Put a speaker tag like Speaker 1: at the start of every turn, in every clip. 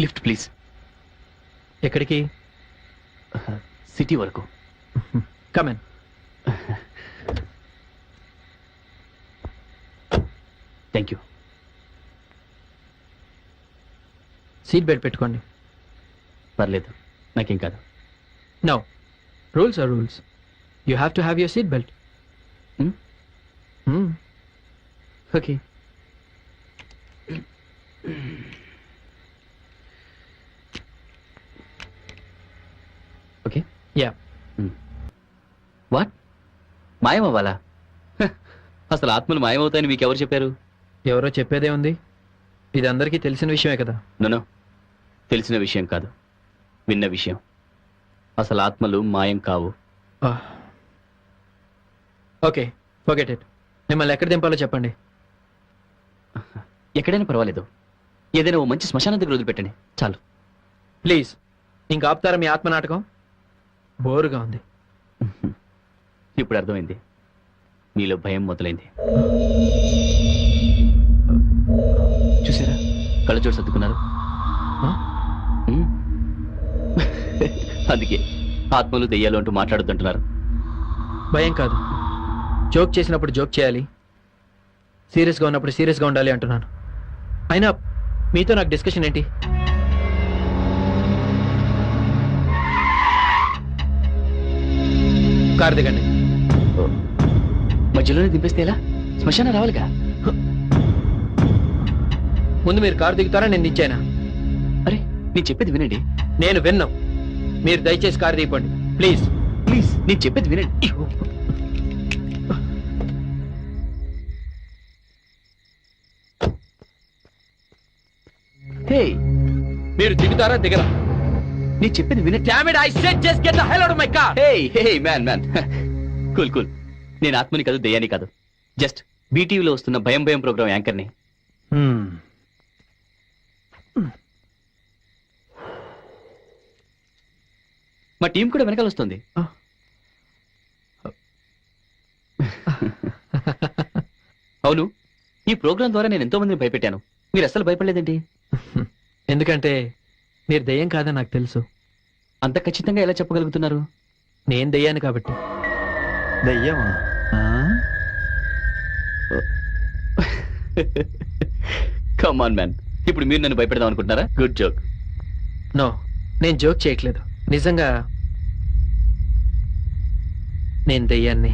Speaker 1: Lift please.
Speaker 2: ఎక్కడికి?
Speaker 1: City వరకు.
Speaker 2: Come in.
Speaker 1: Thank you.
Speaker 2: Seat belt పెట్టుకోండి.
Speaker 1: పర్లేదు, నాకేం కాదు.
Speaker 2: No, rules are rules. You have to have your seat belt.
Speaker 1: Okay. Okay.
Speaker 2: Yeah.
Speaker 1: What? మాయమవ్వాలా? అసలు ఆత్మలు మాయమవుతాయని మీకు ఎవరు చెప్పారు?
Speaker 2: ఎవరో చెప్పేదే ఉంది. ఇది అందరికీ తెలిసిన విషయమే కదా.
Speaker 1: నో, తెలిసిన విషయం కాదు, విన్న విషయం. అసలు ఆత్మలు మాయం కావు.
Speaker 2: Okay, forget it. మిమ్మల్ని ఎక్కడ దింపాలో చెప్పండి.
Speaker 1: ఎక్కడైనా పర్వాలేదు, ఏదైనా ఓ మంచి శ్మశానం దగ్గర వదిలిపెట్టండి చాలు.
Speaker 2: ప్లీజ్, ఇంకా ఆపుతారా మీ ఆత్మ నాటకం? బోరుగా ఉంది.
Speaker 1: ఇప్పుడు అర్థమైంది, మీలో భయం మొదలైంది. చూసారా, కళ్ళజోడు సర్దుకున్నారు. అందుకే ఆత్మలు దెయ్యాలు అంటూ మాట్లాడొద్దంటున్నారు.
Speaker 2: భయం కాదు, జోక్ చేసినప్పుడు జోక్ చేయాలి, సీరియస్గా ఉన్నప్పుడు సీరియస్గా ఉండాలి అంటున్నాను. అయినా మీతో నాకు డిస్కషన్ ఏంటి? కారు దిగండి.
Speaker 1: మధ్యలోనే దింపేస్తే ఎలా? శ్మశానం రావాలిగా.
Speaker 2: ముందు మీరు కారు దిగుతారా, నేను దించానా?
Speaker 1: అరే, నేను చెప్పేది వినండి.
Speaker 2: నేను విన్నాం. మీరు దయచేసి కారు దిగిపోండి ప్లీజ్.
Speaker 1: ప్లీజ్, నేను చెప్పేది వినండి. హే,
Speaker 2: మీరు దిగుతారా దిగరా?
Speaker 1: నేను చెప్పేది వినండి.
Speaker 2: Damn it, I said just get the hell out of my car.
Speaker 1: Hey man cool cool. నేను ఆత్మని కాదు, దయ్యాని కాదు, జస్ట్ బీటీవీలో వస్తున్న భయం భయం ప్రోగ్రామ్ యాంకర్ని. మా టీం కూడా వెనకాల వస్తుంది. అవును, ఈ ప్రోగ్రాం ద్వారా నేను ఎంతో మందిని భయపెట్టాను, మీరు అస్సలు భయపడలేదేంటి?
Speaker 2: ఎందుకంటే మీరు దయ్యం కాదని నాకు తెలుసు.
Speaker 1: అంత ఖచ్చితంగా ఎలా చెప్పగలుగుతున్నారు?
Speaker 2: నేను దయ్యాను కాబట్టి.
Speaker 3: దయ్యమా?
Speaker 1: కమ్ ఆన్ మ్యాన్, ఇప్పుడు మీరు నన్ను భయపెడదాం అనుకుంటున్నారా? Good joke.
Speaker 2: నో, నేను జోక్ చేయట్లేదు, నిజంగా నేను దయ్యాన్ని.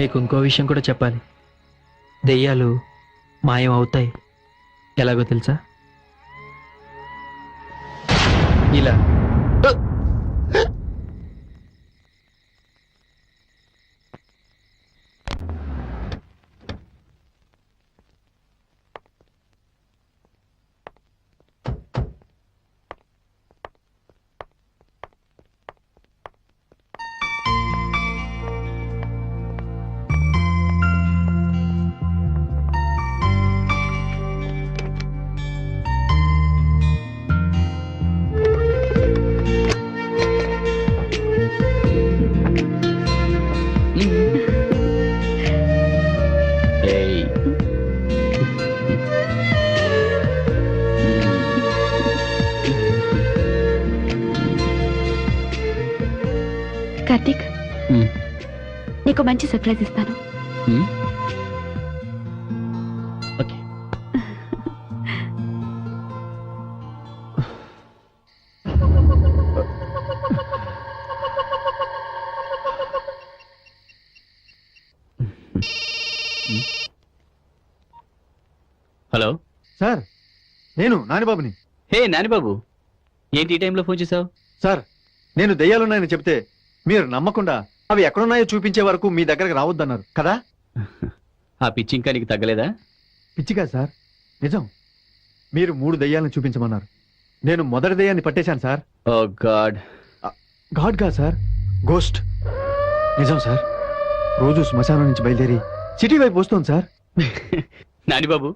Speaker 2: మీకు ఇంకో విషయం కూడా చెప్పాలి. దెయ్యాలు మాయం అవుతాయి. ఎలాగో తెలుసా? ఇలా.
Speaker 4: కార్తీక్, నీకు మంచి సర్ప్రైజ్ ఇస్తాను.
Speaker 1: ఓకే. హలో
Speaker 3: సార్, నేను నానిబాబుని.
Speaker 1: హే నానిబాబు, ఏంటి ఈ టైంలో ఫోన్ చేసావు?
Speaker 3: సార్, నేను దెయ్యాలున్నాయని చెప్తే మీరు నమ్మకుండా అవి ఎక్కడున్నాయో చూపించే వరకు మీ దగ్గరకు రావద్దన్నారు కదా.
Speaker 1: ఆ పిచ్చి ఇంకా నీకు తగ్గలేదా?
Speaker 3: పిచ్చిగా సార్, నిజం. మీరు 3 దెయ్యాలను చూపించమన్నారు. నేను మొదటి దెయ్యాన్ని పట్టేశాను సార్.
Speaker 1: ఓ గాడ్.
Speaker 3: గాడ్ గా సార్, గోస్ట్. నిజం సార్, రోజు శ్మశానం నుంచి బయలుదేరి సిటీ వైపు వస్తుంది సార్.
Speaker 1: నానిబాబు,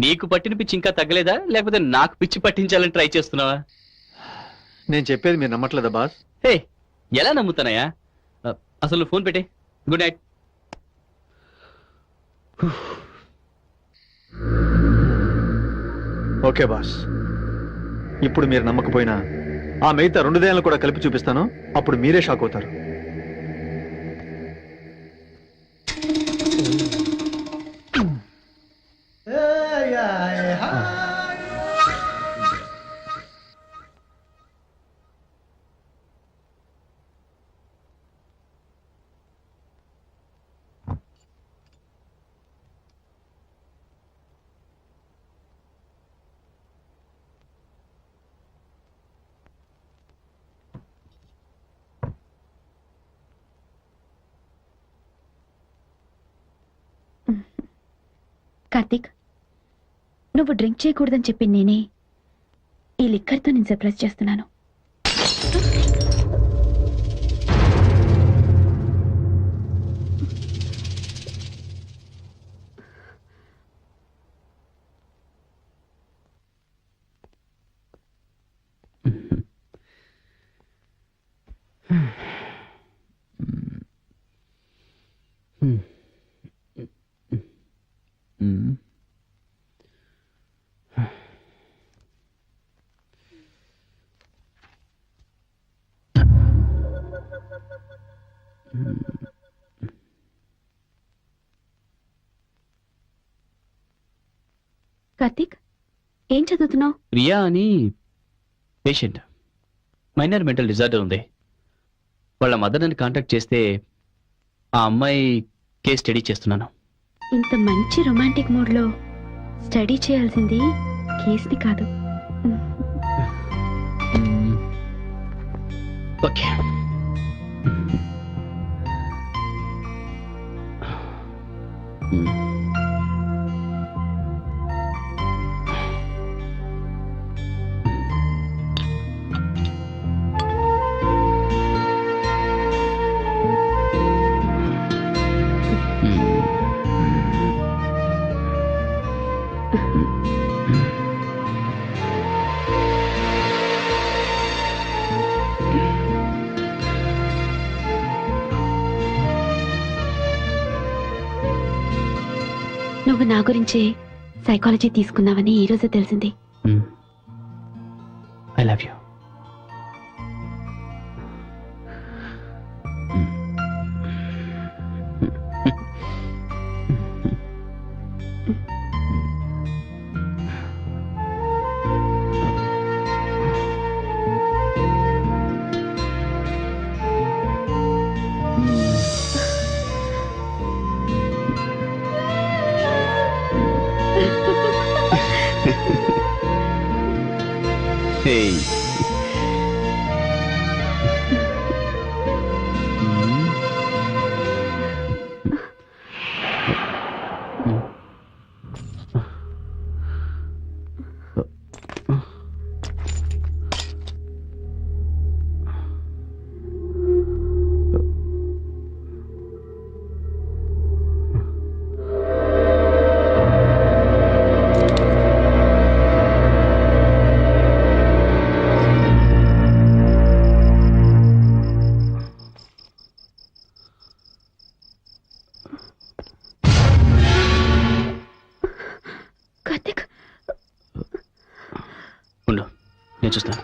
Speaker 1: నీకు పట్టిన పిచ్చి ఇంకా తగ్గలేదా, లేకపోతే నాకు పిచ్చి పట్టించాలని ట్రై చేస్తున్నావా?
Speaker 3: నేను చెప్పేది మీరు నమ్మట్లేదా బాస్?
Speaker 1: హే, ఎలా నమ్ముతానయ్యా? అసలు ఫోన్ పెట్టే. Good night.
Speaker 3: ఓకే బాస్, ఇప్పుడు మీరు నమ్మకపోయినా ఆ మిగతా 2 దెయ్యాలను కూడా కలిపి చూపిస్తాను. అప్పుడు మీరే షాక్ అవుతారు.
Speaker 4: కార్తీక్, నువ్వు డ్రింక్ చేయకూడదని చెప్పి నేనే ఈ లిక్కర్తో నేను సర్ప్రైజ్ చేస్తున్నాను. కార్తీక్, ఏం చదువుతున్నావు?
Speaker 1: ప్రియా అని పేషెంట్, మైనర్ మెంటల్ డిజార్డర్ ఉంది. వాళ్ళ మదర్ నన్ను కాంటాక్ట్ చేస్తే ఆ అమ్మాయి కేస్ స్టడీ చేస్తున్నాను.
Speaker 4: ఇంత మంచి రొమాంటిక్ మూడ్ లో స్టడీ చేయాల్సింది కేస్ని కాదు.
Speaker 1: ఓకే.
Speaker 4: నువ్వు నా గురించి సైకాలజీ తీసుకున్నావని ఈ రోజే తెలిసింది.
Speaker 1: I love you. Hey.
Speaker 4: Karthik,
Speaker 1: ఉండు, నేను చూస్తాను.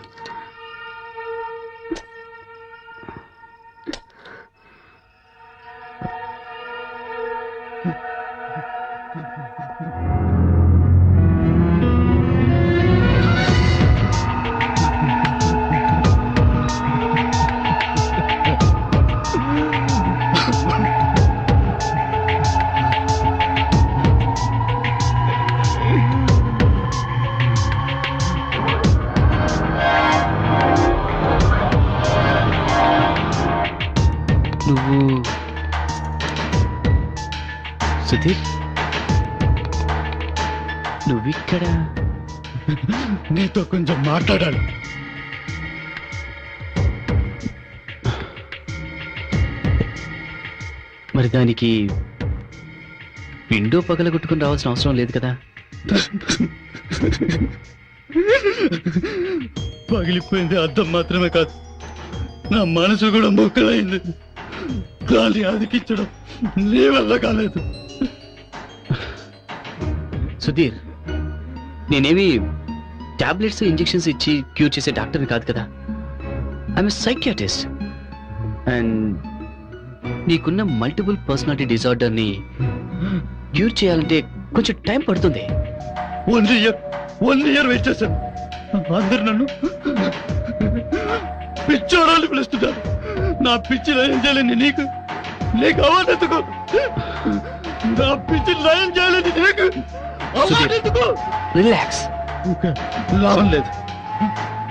Speaker 1: నువ్వు సుధీర్? నువ్విక్కడ
Speaker 3: నీతో కొంచెం మాట్లాడాలి.
Speaker 1: మరి దానికి విండో పగలగొట్టుకుని రావాల్సిన అవసరం లేదు కదా.
Speaker 3: పగిలిపోయింది అద్దం మాత్రమే కాదు, నా మనసు కూడా మొక్కలైంది. దాన్ని అదికించడం నీ వల్ల కాలేదు.
Speaker 1: సుధీర్, నేనేమి టాబ్లెట్స్ ఇంజెక్షన్స్ ఇచ్చి క్యూర్ చేసే డాక్టర్ని కాదు కదా. I'm psychiatrist. అండ్ నీకున్న మల్టిపుల్ పర్సనాలిటీ డిజార్డర్ని క్యూర్ చేయాలంటే కొంచెం టైం పడుతుంది.
Speaker 3: 1 year వెయిట్ చేశాను. అందరు నన్ను పిచ్చోడాలు పిలుస్తున్నారు. నా పిచ్చి లయం చేయాలని నీకు అవార్డెందుకు? నా పిచ్చి లయం చేయాలని నీకు అవార్డెందుకు?
Speaker 1: రిలాక్స్.
Speaker 3: లాభం లేదు.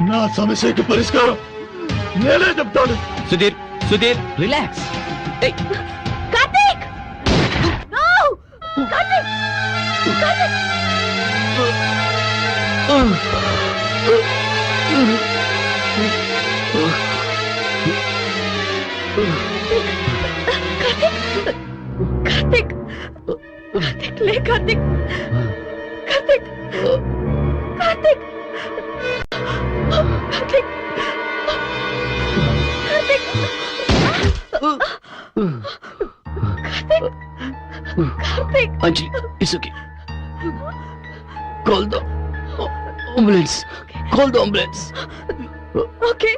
Speaker 3: నా సమస్యకి పరిష్కారం నేనే చెప్తాను.
Speaker 1: సుధీర్, సుధీర్, రిలాక్స్.
Speaker 4: కార్తీక్! No! కార్తీక్! కార్తీక్! కార్తీక్! కార్తీక్! లే Karthik! Karthik! Karthik! Karthik! Karthik!
Speaker 1: Anjali, it's okay. Call the ambulance. Call the ambulance.
Speaker 4: Okay.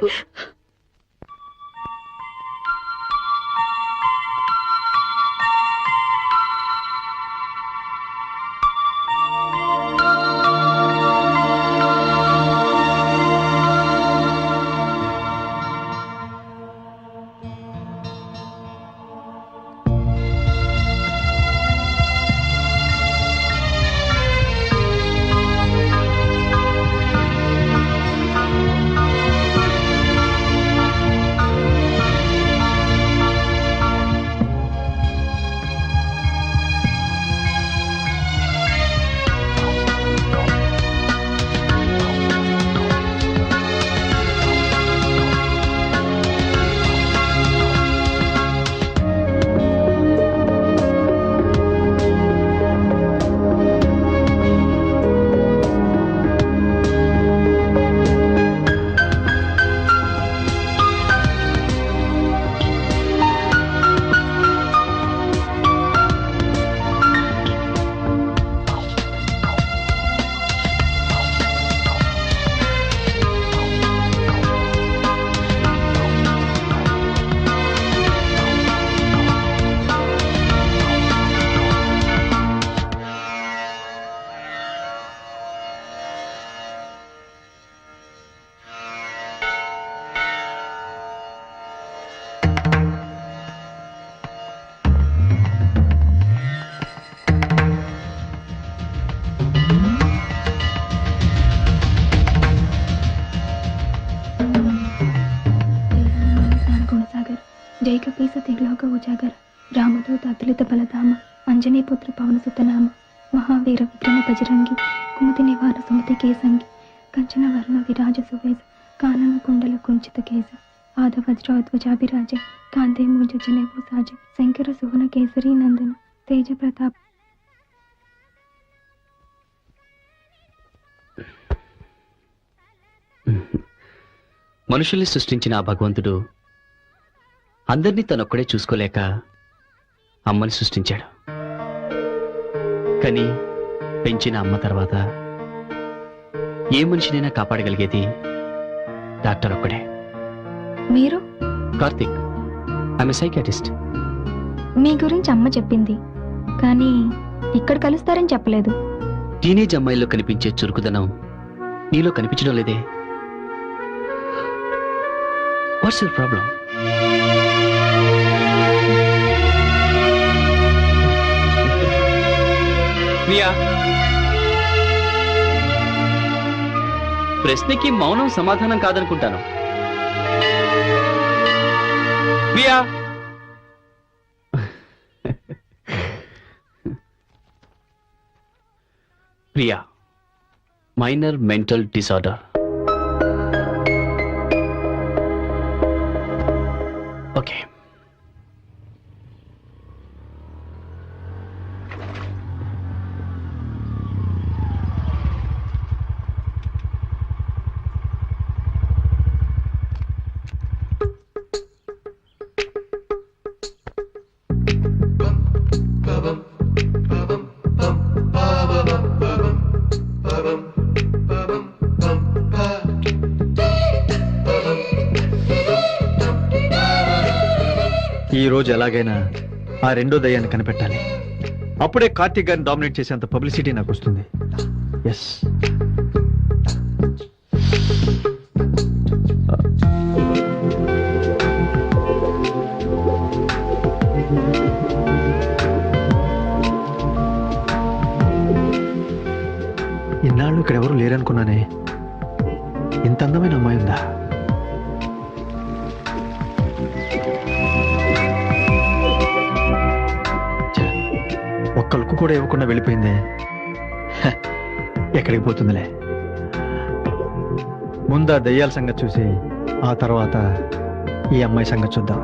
Speaker 4: जैकपीस तिग्लोक उजागर रामदूत अतुलित बलधाम अंजनीपुत्र पवनसुतनाम महावीर विक्रम बजरंगी कुमति निवार सुमति केसंगी कंचन वर्ण विराज सुवेश कानन कुंडल कुंचित केस आद वज्रोध्वजाभिराज कांते मूज जनेऊ साज शंकर सुवन केसरी नंदन तेज प्रताप
Speaker 1: మనుషుల్ని సృష్టించిన ఆ భగవంతుడు అందరినీ తనొక్కడే చూసుకోలేక అమ్మని సృష్టించాడు. కానీ పెంచిన అమ్మ తర్వాత ఏ మనిషినైనా కాపాడగలిగేది డాక్టర్ ఒక్కడే.
Speaker 4: మీరు?
Speaker 1: Karthik, I'm a psychiatrist.
Speaker 4: మీ గురించి అమ్మ చెప్పింది, కానీ ఇక్కడ కలుస్తారని చెప్పలేదు.
Speaker 1: టీనేజ్ అమ్మాయిల్లో కనిపించే చురుకుదనం నీలో కనిపించడం లేదే. What's your problem? ప్రశ్నకి మౌనం సమాధానం కాదనుకుంటాను. Priya, Priya, minor mental disorder. Okay.
Speaker 2: ఈ రోజు ఎలాగైనా ఆ రెండో దయ్యాన్ని కనిపెట్టాలి. అప్పుడే కార్తీక్ గారిని డామినేట్ చేసేంత పబ్లిసిటీ నాకు వస్తుంది. ఎస్. ఇన్నాళ్ళు ఇక్కడ ఎవరు లేరనుకున్నానే. ఇంత అందమైన అమ్మాయి ఉందా? ఒక్క లుక్కు కూడా ఇవ్వకుండా వెళ్ళిపోయిందే. ఎక్కడికి పోతుందిలే. ముందా దయ్యాల సంగతి చూసి ఆ తర్వాత ఈ అమ్మాయి సంగతి చూద్దాం.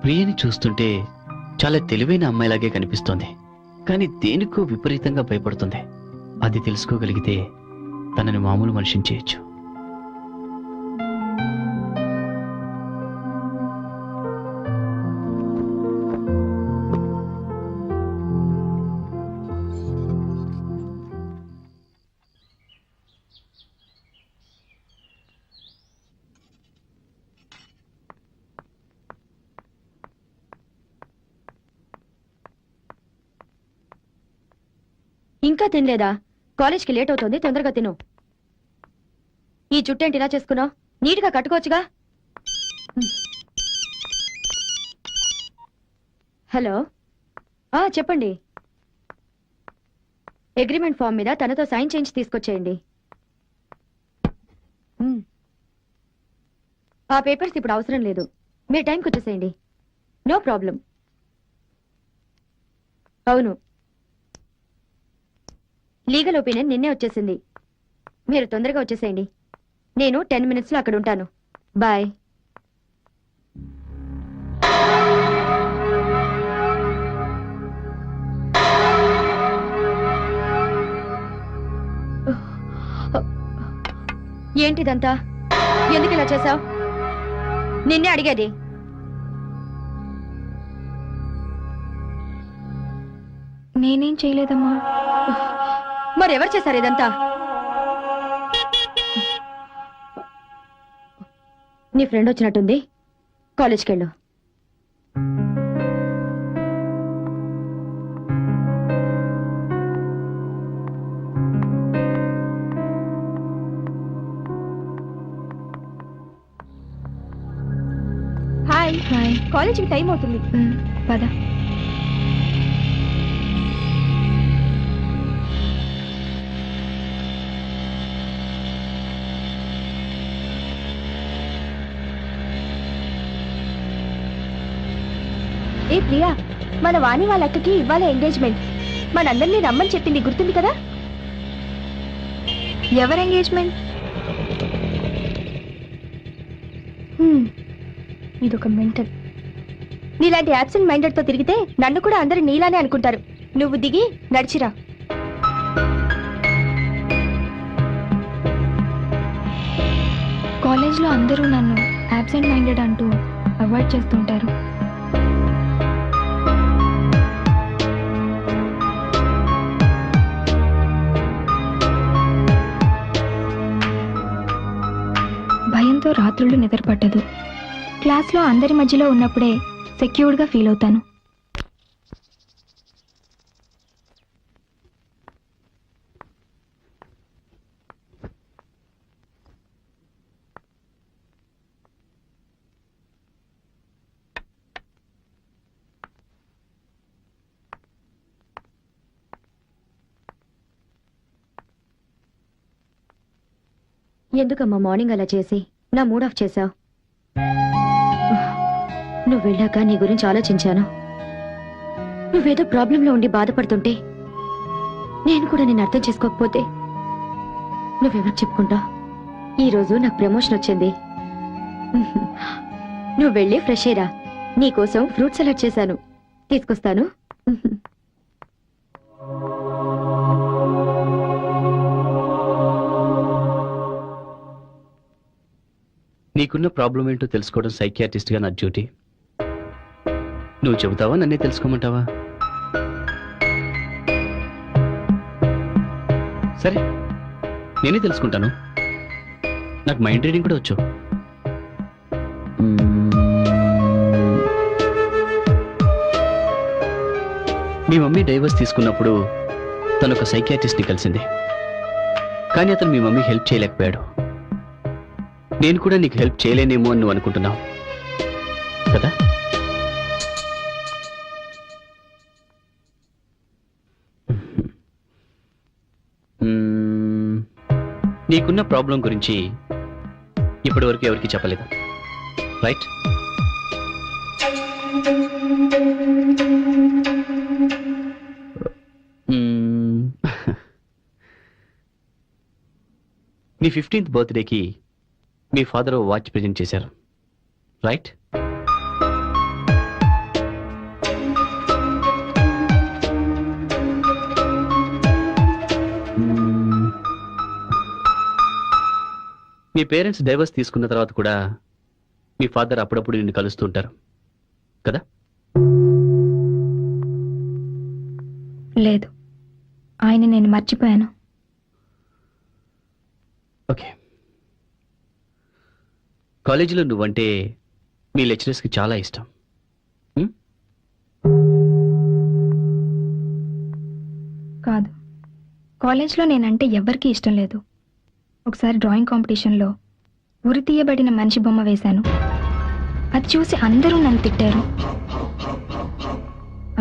Speaker 1: ప్రియని చూస్తుంటే చాలా తెలివైన అమ్మాయిలాగే కనిపిస్తోంది. కానీ దేనికో విపరీతంగా భయపడుతుంది. అది తెలుసుకోగలిగితే తనని మామూలు మనిషిని చేయొచ్చు.
Speaker 5: ఇంకా తినలేదా? కాలేజ్కి లేట్ అవుతుంది, తొందరగా తిను. ఈ చుట్టేంటి ఇలా చేసుకున్నావు? నీట్గా కట్టుకోవచ్చుగా. హలో, చెప్పండి. అగ్రిమెంట్ ఫామ్ మీద తనతో సైన్ చేయించి తీసుకొచ్చేయండి. ఆ పేపర్స్ ఇప్పుడు అవసరం లేదు, మీరు టైంకి వచ్చేసేయండి. No problem. అవును, లీగల్ ఒపీనియన్ నిన్నే వచ్చేసింది. మీరు తొందరగా వచ్చేసేయండి. నేను 10 minutesలో అక్కడ ఉంటాను. బాయ్. ఏంటిదంతా? ఎందుకు ఇలా చేశావు? నిన్నే అడిగేది.
Speaker 4: నేనేం చేయలేదమ్మా.
Speaker 5: మరెవరు చేశారు ఇదంతా? నీ ఫ్రెండ్ వచ్చినట్టుంది, కాలేజ్కి వెళ్ళు. హాయ్.
Speaker 4: హాయ్.
Speaker 5: కాలేజ్కి టైం అవుతుంది.
Speaker 4: పద.
Speaker 5: ఏ ప్రియా, మన వాణి వాళ్ళ అక్కకి ఇవ్వాలి ఎంగేజ్మెంట్. మనందరినీ రమ్మని చెప్పింది గుర్తుంది కదా?
Speaker 4: ఎవరు ఎంగేజ్మెంట్? ఇదొక మెంటల్.
Speaker 5: నీలాంటి యాబ్సెంట్ మైండెడ్ తో తిరిగితే నన్ను కూడా అందరూ నీలానే అనుకుంటారు. నువ్వు దిగి నడిచిరా.
Speaker 4: కాలేజ్లో అందరూ నన్ను యాబ్సెంట్ మైండెడ్ అంటూ అవాయిడ్ చేస్తుంటారు. భయంతో రాత్రుళ్ళు నిద్రపట్టదు. క్లాస్లో అందరి మధ్యలో ఉన్నప్పుడే సెక్యూర్డ్గా ఫీల్ అవుతాను.
Speaker 5: ఎందుకమ్మా మార్నింగ్ అలా చేసి నా మూడ్ ఆఫ్ చేశావు? నువ్వు వెళ్ళాక నీ గురించి ఆలోచించాను. నువ్వేదో ప్రాబ్లంలో ఉండి బాధపడుతుంటే నేను కూడా నేను అర్థం చేసుకోకపోతే నువ్వెవరికి చెప్పుకుంటావు? ఈరోజు నాకు ప్రమోషన్ వచ్చింది. నువ్వు వెళ్ళి ఫ్రెష్ అయ్యరా. నీకోసం ఫ్రూట్ సలాడ్ చేశాను, తీసుకొస్తాను.
Speaker 1: నీకున్న ప్రాబ్లం ఏంటో తెలుసుకోవడం సైకియాట్రిస్ట్గా నా డ్యూటీ. నువ్వు చెబుతావా, నన్నే తెలుసుకోమంటావా? సరే, నేనే తెలుసుకుంటాను. నాకు మైండ్ రీడింగ్ కూడా వచ్చు. మీ మమ్మీ డైవర్స్ తీసుకున్నప్పుడు తను ఒక సైకియాట్రిస్ట్ని కలిసింది. కానీ అతను మీ మమ్మీకి హెల్ప్ చేయలేకపోయాడు. నేను కూడా నీకు హెల్ప్ చేయలేనేమో అని నువ్వు అనుకుంటున్నావు కదా? నీకున్న ప్రాబ్లం గురించి ఇప్పటి వరకు ఎవరికి చెప్పలేదు, రైట్? నీ 15th బర్త్డేకి మీ ఫాదర్ వాచ్ ప్రెజెంట్ చేశారు, రైట్? మీ పేరెంట్స్ డైవర్స్ తీసుకున్న తర్వాత కూడా మీ ఫాదర్ అప్పుడప్పుడు నిన్ను కలుస్తూ ఉంటారు కదా?
Speaker 4: లేదు, ఆయన నేను మర్చిపోయాను.
Speaker 1: ఓకే. కాలేజీలో నువ్వంటే మీ లెక్చరర్స్కి చాలా ఇష్టం.
Speaker 4: కాదు, కాలేజ్లో నేనంటే ఎవ్వరికీ ఇష్టం లేదు. ఒకసారి డ్రాయింగ్ కాంపిటీషన్లో ఉరి తీయబడిన మనిషి బొమ్మ వేశాను. అది చూసి అందరూ నన్ను తిట్టారు.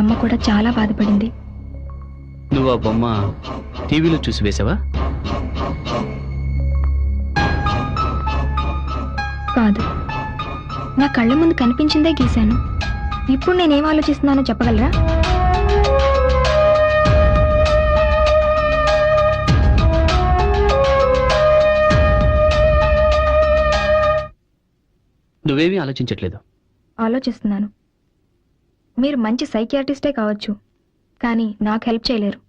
Speaker 4: అమ్మ కూడా చాలా బాధపడింది.
Speaker 1: నువ్వు ఆ బొమ్మ టీవీలో చూసి వేసావా?
Speaker 4: కాదు, నా కళ్ళ ముందు కనిపించిందే గీశాను. ఇప్పుడు నేనేం ఆలోచిస్తున్నానో చెప్పగలరా?
Speaker 1: నువ్వేమీ ఆలోచించట్లేదు.
Speaker 4: ఆలోచిస్తున్నాను. మీరు మంచి సైకియాట్రిస్టే కావచ్చు, కానీ నాకు హెల్ప్ చేయలేరు.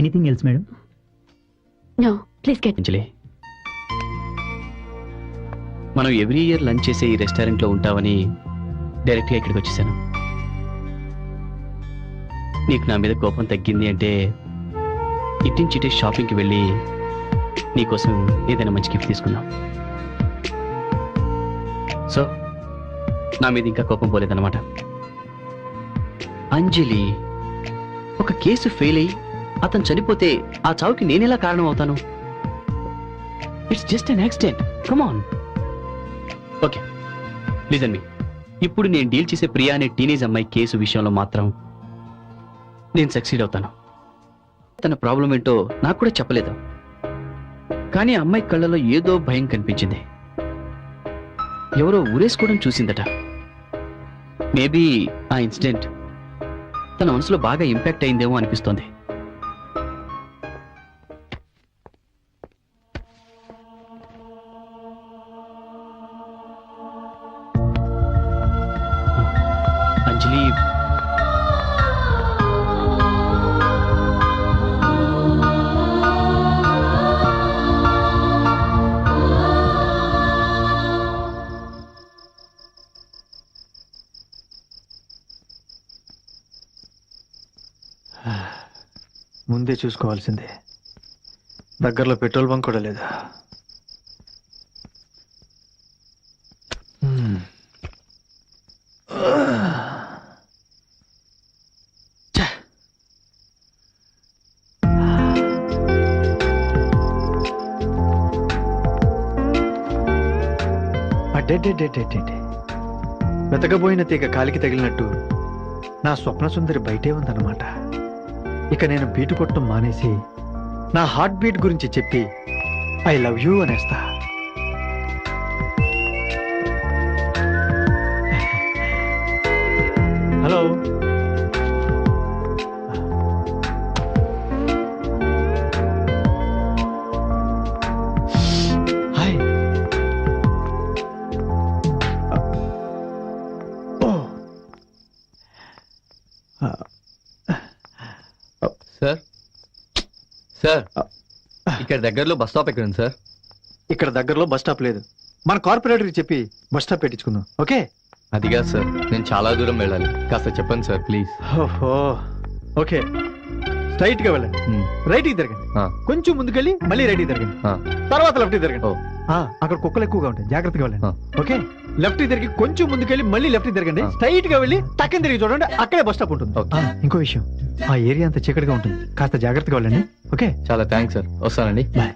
Speaker 6: Anything else madam?
Speaker 5: No, please get.
Speaker 1: Anjali, మనం ఎవ్రీ ఇయర్ లంచ్ చేసే ఈ రెస్టారెంట్లో ఉంటావని డైరెక్ట్గా ఇక్కడికి వచ్చేసాను. నీకు నా మీద కోపం తగ్గింది అంటే ఇట్టించిటే షాపింగ్కి వెళ్ళి నీకోసం ఏదైనా మంచి గిఫ్ట్ తీసుకుందాం. సో నా మీద ఇంకా కోపం పోలేదన్నమాట. అంజలి, ఒక కేసు ఫెయిల్ అయ్యి అతను చనిపోతే ఆ చావుకి నేనెలా కారణం అవుతాను? It's just an accident. Come on. Okay, listen me. ఇప్పుడు నేను డీల్ చేసే ప్రియా అనే టీనేజ్ అమ్మాయి కేసు విషయంలో మాత్రం నేను సక్సీడ్ అవుతాను. తన ప్రాబ్లం ఏంటో నాకు కూడా చెప్పలేదు. కానీ ఆ అమ్మాయి కళ్ళలో ఏదో భయం కనిపించింది. ఎవరో ఊరేసుకోవడం చూసిందట. మేబీ ఆ ఇన్సిడెంట్ తన మనసులో బాగా ఇంపాక్ట్ అయిందేమో అనిపిస్తోంది. అంజలి
Speaker 2: ముందే చూసుకోవాల్సిందే. దగ్గరలో పెట్రోల్ బంక్ కూడా లేదా? ఛ! అడ్డెడ్డెడ్డెడ్డెడ్డెడ్డె. వెతకబోయిన తీగ కాలికి తగిలినట్టు నా స్వప్న సుందరి బయటే ఉందన్నమాట. ఇక నేను బీటు కొట్టడం మానేసి నా హార్ట్ బీట్ గురించి చెప్పి ఐ లవ్ యూ అనేస్తా. Hello, hi.
Speaker 7: సార్ సార్ ఇక్కడ దగ్గరలో బస్ స్టాప్ ఎక్కడ ఉంది సార్?
Speaker 2: ఇక్కడ దగ్గరలో బస్ స్టాప్ లేదు. మన కార్పొరేటర్కి చెప్పి బస్ స్టాప్ పెట్టించుకుందాం. ఓకే?
Speaker 7: అది కాదు సార్, నేను చాలా దూరం వెళ్ళాలి, కాస్త చెప్పండి సార్ ప్లీజ్.
Speaker 2: ఓహో, ఓకే. స్ట్రైట్ గా వెళ్ళండి, రైట్ కి తిరగండి, కొంచెం ముందుకెళ్ళి మళ్ళీ రైట్ కి తిరగండి, తర్వాత లెఫ్ట్ కి తిరగండి. అక్కడ కుక్కలు ఎక్కువగా ఉంటాయి, జాగ్రత్తగా వెళ్ళండి. ఓకే? లెఫ్ట్ కి తిరిగి కొంచెం ముందుకెళ్ళి మళ్ళీ లెఫ్ట్ కి తిరగండి, స్ట్రైట్ గా వెళ్ళి టక్కని తిరిగి చూడండి, అక్కడే బస్ స్టాప్ ఉంటుంది. ఇంకో విషయం, ఆ ఏరియా అంతా చీకటిగా ఉంటుంది, కాస్త జాగ్రత్తగా వెళ్ళండి. ఓకే?
Speaker 7: చాలా థ్యాంక్స్ సార్, వస్తానండి.
Speaker 2: బాయ్.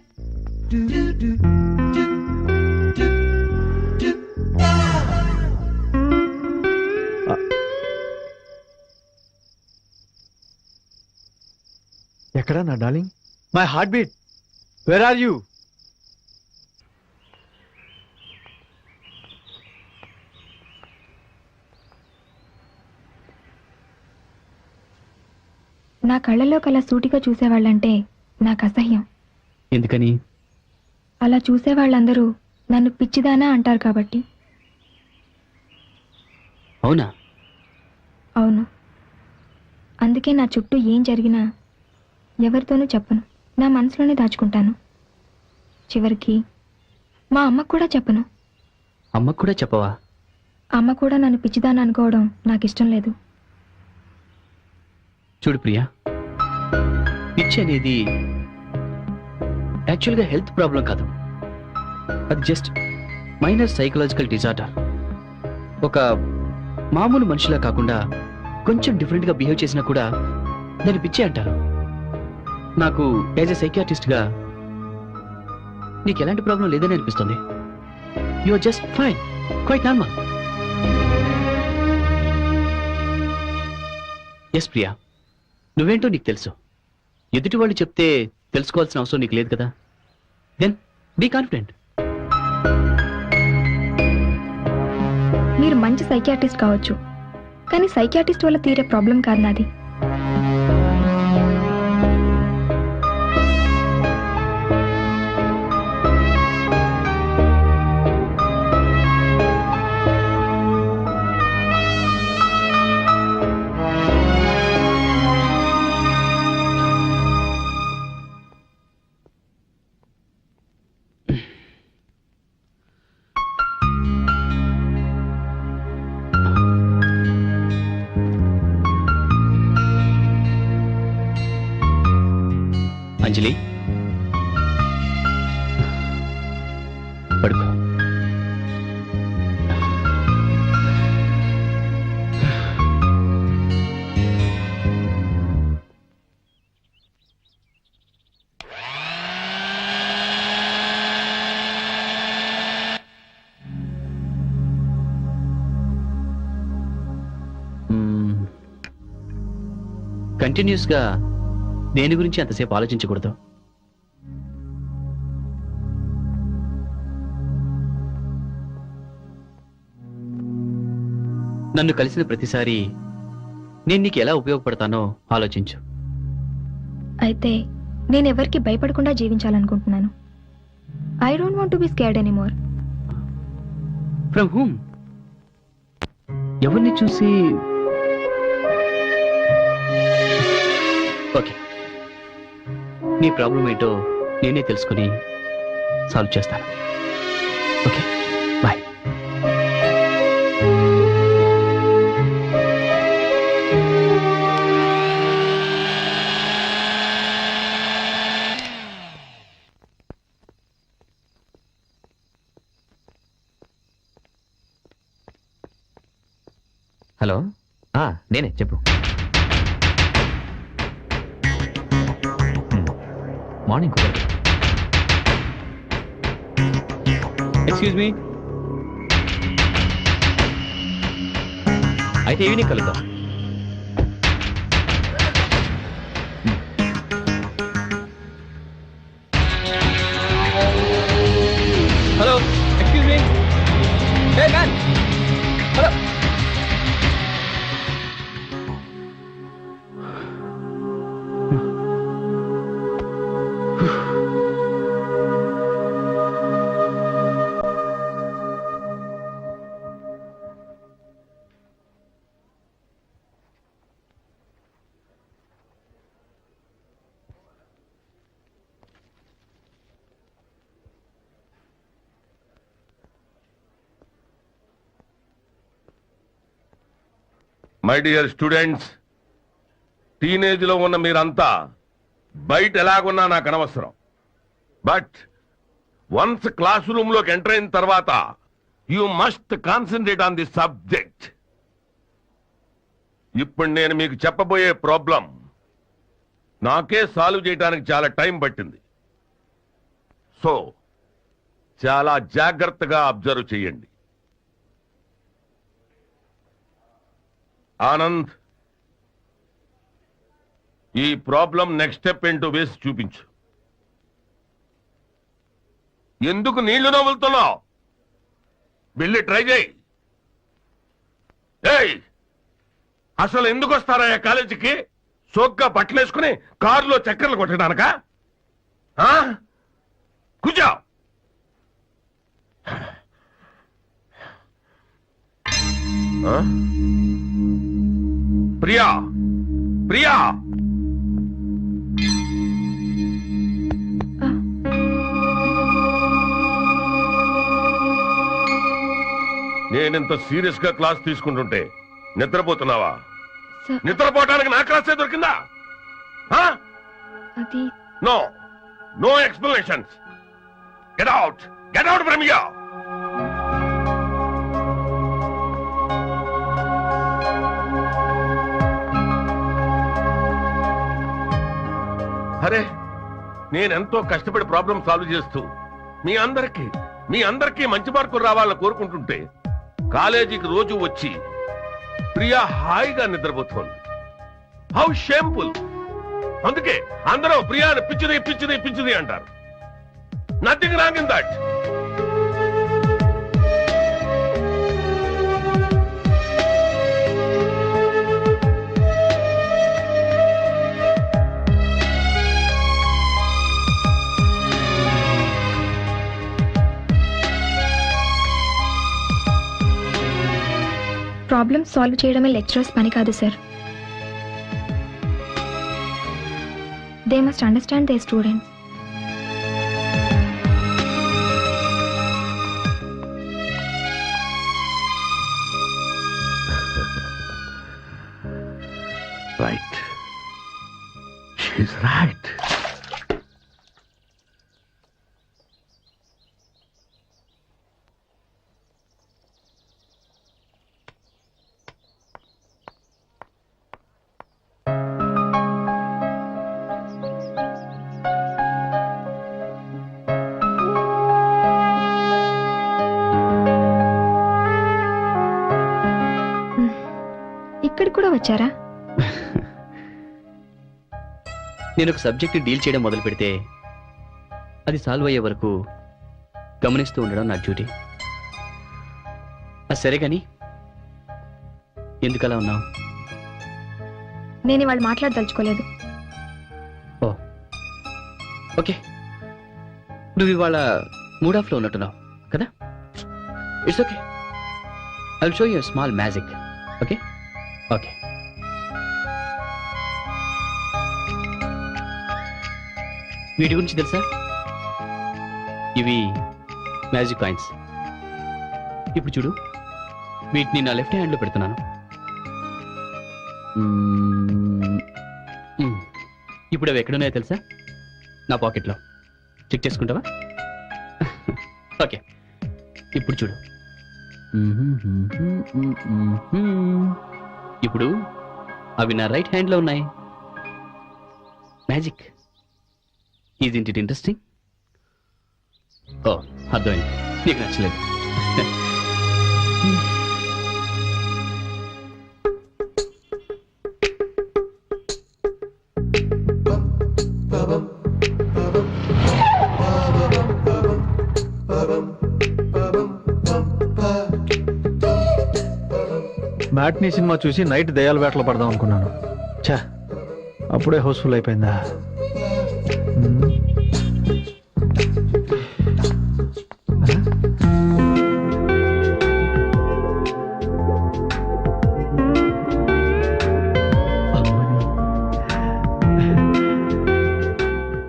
Speaker 2: ఎక్కడా నా darling? My heartbeat, where are you?
Speaker 4: నా కళ్ళలో కల సూటిగా చూసేవాళ్ళంటే నాకు అసహ్యం.
Speaker 1: ఎందుకని?
Speaker 4: అలా చూసేవాళ్ళందరూ నన్ను పిచ్చిదానా అంటారు కాబట్టి.
Speaker 1: అవునా?
Speaker 4: అవును. అందుకే నా చుట్టూ ఏం జరిగినా ఎవరితోనూ చెప్పను, నా మనసులోనే దాచుకుంటాను. చివరికి మా అమ్మకు కూడా చెప్పను.
Speaker 1: అమ్మకు కూడా చెప్పవా?
Speaker 4: అమ్మ కూడా నన్ను పిచ్చిదాన్ని అనుకోవడం నాకు ఇష్టం లేదు.
Speaker 1: చూడు ప్రియా, పిచ్చి అనేది యాక్చువల్గా హెల్త్ ప్రాబ్లం కాదు, అది జస్ట్ మైనర్ సైకలాజికల్ డిజార్డర్. ఒక మామూలు మనిషిలా కాకుండా కొంచెం డిఫరెంట్గా బిహేవ్ చేసినా కూడా దాన్ని పిచ్చి అంటారు. నాకు యాజ్ ఎ సైకియాట్రిస్ట్గా నీకు ఎలాంటి ప్రాబ్లం లేదని అనిపిస్తుంది. You are just fine, quite normal. Yes Priya, నువ్వేంటో నీకు తెలుసు. ఎదుటి వాళ్ళు చెప్తే తెలుసుకోవాల్సిన అవసరం నీకు లేదు కదా. Then be confident.
Speaker 4: మీరు మంచి సైకియాట్రిస్ట్ కావచ్చు, కానీ సైకియాట్రిస్ట్ వల్ల తీరే ప్రాబ్లం కాదు నాది.
Speaker 1: అంజలి, పడుకో. కంటిన్యూస్గా దేని గురించి అంతసేపు ఆలోచించకూడదు. నన్ను కలిసిన ప్రతిసారి నేను నీకు ఎలా ఉపయోగపడతానో ఆలోచించు.
Speaker 4: అయితే నేను ఎవరికి భయపడకుండా జీవించాలనుకుంటున్నాను. I don't want to be scared anymore.
Speaker 1: From whom? ఎవరిని చూసి? ఓకే, నీ ప్రాబ్లం ఏంటో నేనే తెలుసుకుని సాల్వ్ చేస్తాను. Okay, bye.
Speaker 7: హలో, నేనే, చెప్పు. మార్నింగ్ కుదరదు.
Speaker 1: Excuse me.
Speaker 7: అయితే ఈవినింగ్ కలుద్దాం.
Speaker 1: Hello, excuse me. Hey man, hello.
Speaker 8: My dear students, టీనేజ్లో ఉన్న మీరంతా బయట ఎలాగున్నా నాకు అనవసరం. బట్ వన్స్ క్లాస్ రూమ్లోకి ఎంటర్ అయిన తర్వాత you must concentrate on the subject. ఇప్పుడు నేను మీకు చెప్పబోయే ప్రాబ్లం నాకే సాల్వ్ చేయడానికి చాలా టైం పట్టింది. సో చాలా జాగ్రత్తగా అబ్జర్వ్ చేయండి. ఆనంద్, ఈ ప్రాబ్లం నెక్స్ట్ స్టెప్ ఏంటో వేసి చూపించు. ఎందుకు నీళ్లు నవ్వులుతున్నావు? వెళ్ళి ట్రై చేయి. ఏయ్, అసలు ఎందుకు వస్తారా కాలేజీకి? సోగ్గా బట్టలేసుకుని కారులో చక్కర్లు కొట్టడానికా? కూర్చో. ప్రియా, ప్రియా, నేనింత సీరియస్ గా క్లాస్ తీసుకుంటుంటే నిద్రపోతున్నావా?
Speaker 4: సార్,
Speaker 8: నిద్రపోవడానికి నా క్లాసే దొరికిందా?
Speaker 4: అది
Speaker 8: no, no explanations. Get out, get out from here. అరే, నేనెంతో కష్టపడి ప్రాబ్లం సాల్వ్ చేస్తూ మీ అందరికీ మంచి మార్కులు రావాలని కోరుకుంటుంటే కాలేజీకి రోజు వచ్చి ప్రియా హాయిగా నిద్రపోతోంది. How shameful. అందుకే అందరూ ప్రియాని పిచ్చిది పిచ్చిది పిచ్చిది అంటారు. Nothing wrong in that.
Speaker 4: Problem solve చేయడమే లెక్చరర్స్ పని కాదు sir. They must understand they students.
Speaker 8: Right, she's right.
Speaker 4: ఇక్కడికి కూడా వచ్చారా?
Speaker 1: నేను ఒక సబ్జెక్ట్ డీల్ చేయడం మొదలు పెడితే అది సాల్వ్ అయ్యే వరకు గమనిస్తూ ఉండడం నా డ్యూటీ. అది సరే కానీ ఎందుకలా ఉన్నావు?
Speaker 4: నేను ఇవాళ మాట్లాడదలుచుకోలేదు.
Speaker 1: ఓ ఓకే, నువ్వు ఇవాళ మూడ్ ఆఫ్ లో ఉన్నట్టున్నావు కదా. It's okay, I will show you small magic. Okay okay. వీటి గురించి తెలుసా? ఇవి మ్యాజిక్ కాయిన్స్. ఇప్పుడు చూడు, వీటిని నా లెఫ్ట్ హ్యాండ్లో పెడుతున్నాను. ఇప్పుడు అవి ఎక్కడున్నాయో తెలుసా? నా పాకెట్లో. చెక్ చేసుకుంటావా? ఓకే, ఇప్పుడు చూడు. ఇప్పుడు అవి నా రైట్ హ్యాండ్లో ఉన్నాయి. మ్యాజిక్. ఈజ్ ఇంట్ ఇట్ ఇంట్రెస్టింగ్? ఓ, అర్థమైంది, నీకు నచ్చలేదు.
Speaker 2: మ్యాట్నీ సినిమా చూసి నైట్ దయాల వేటలో పడదాం అనుకున్నాను. ఛా, అప్పుడే హౌస్ఫుల్ అయిపోయిందా?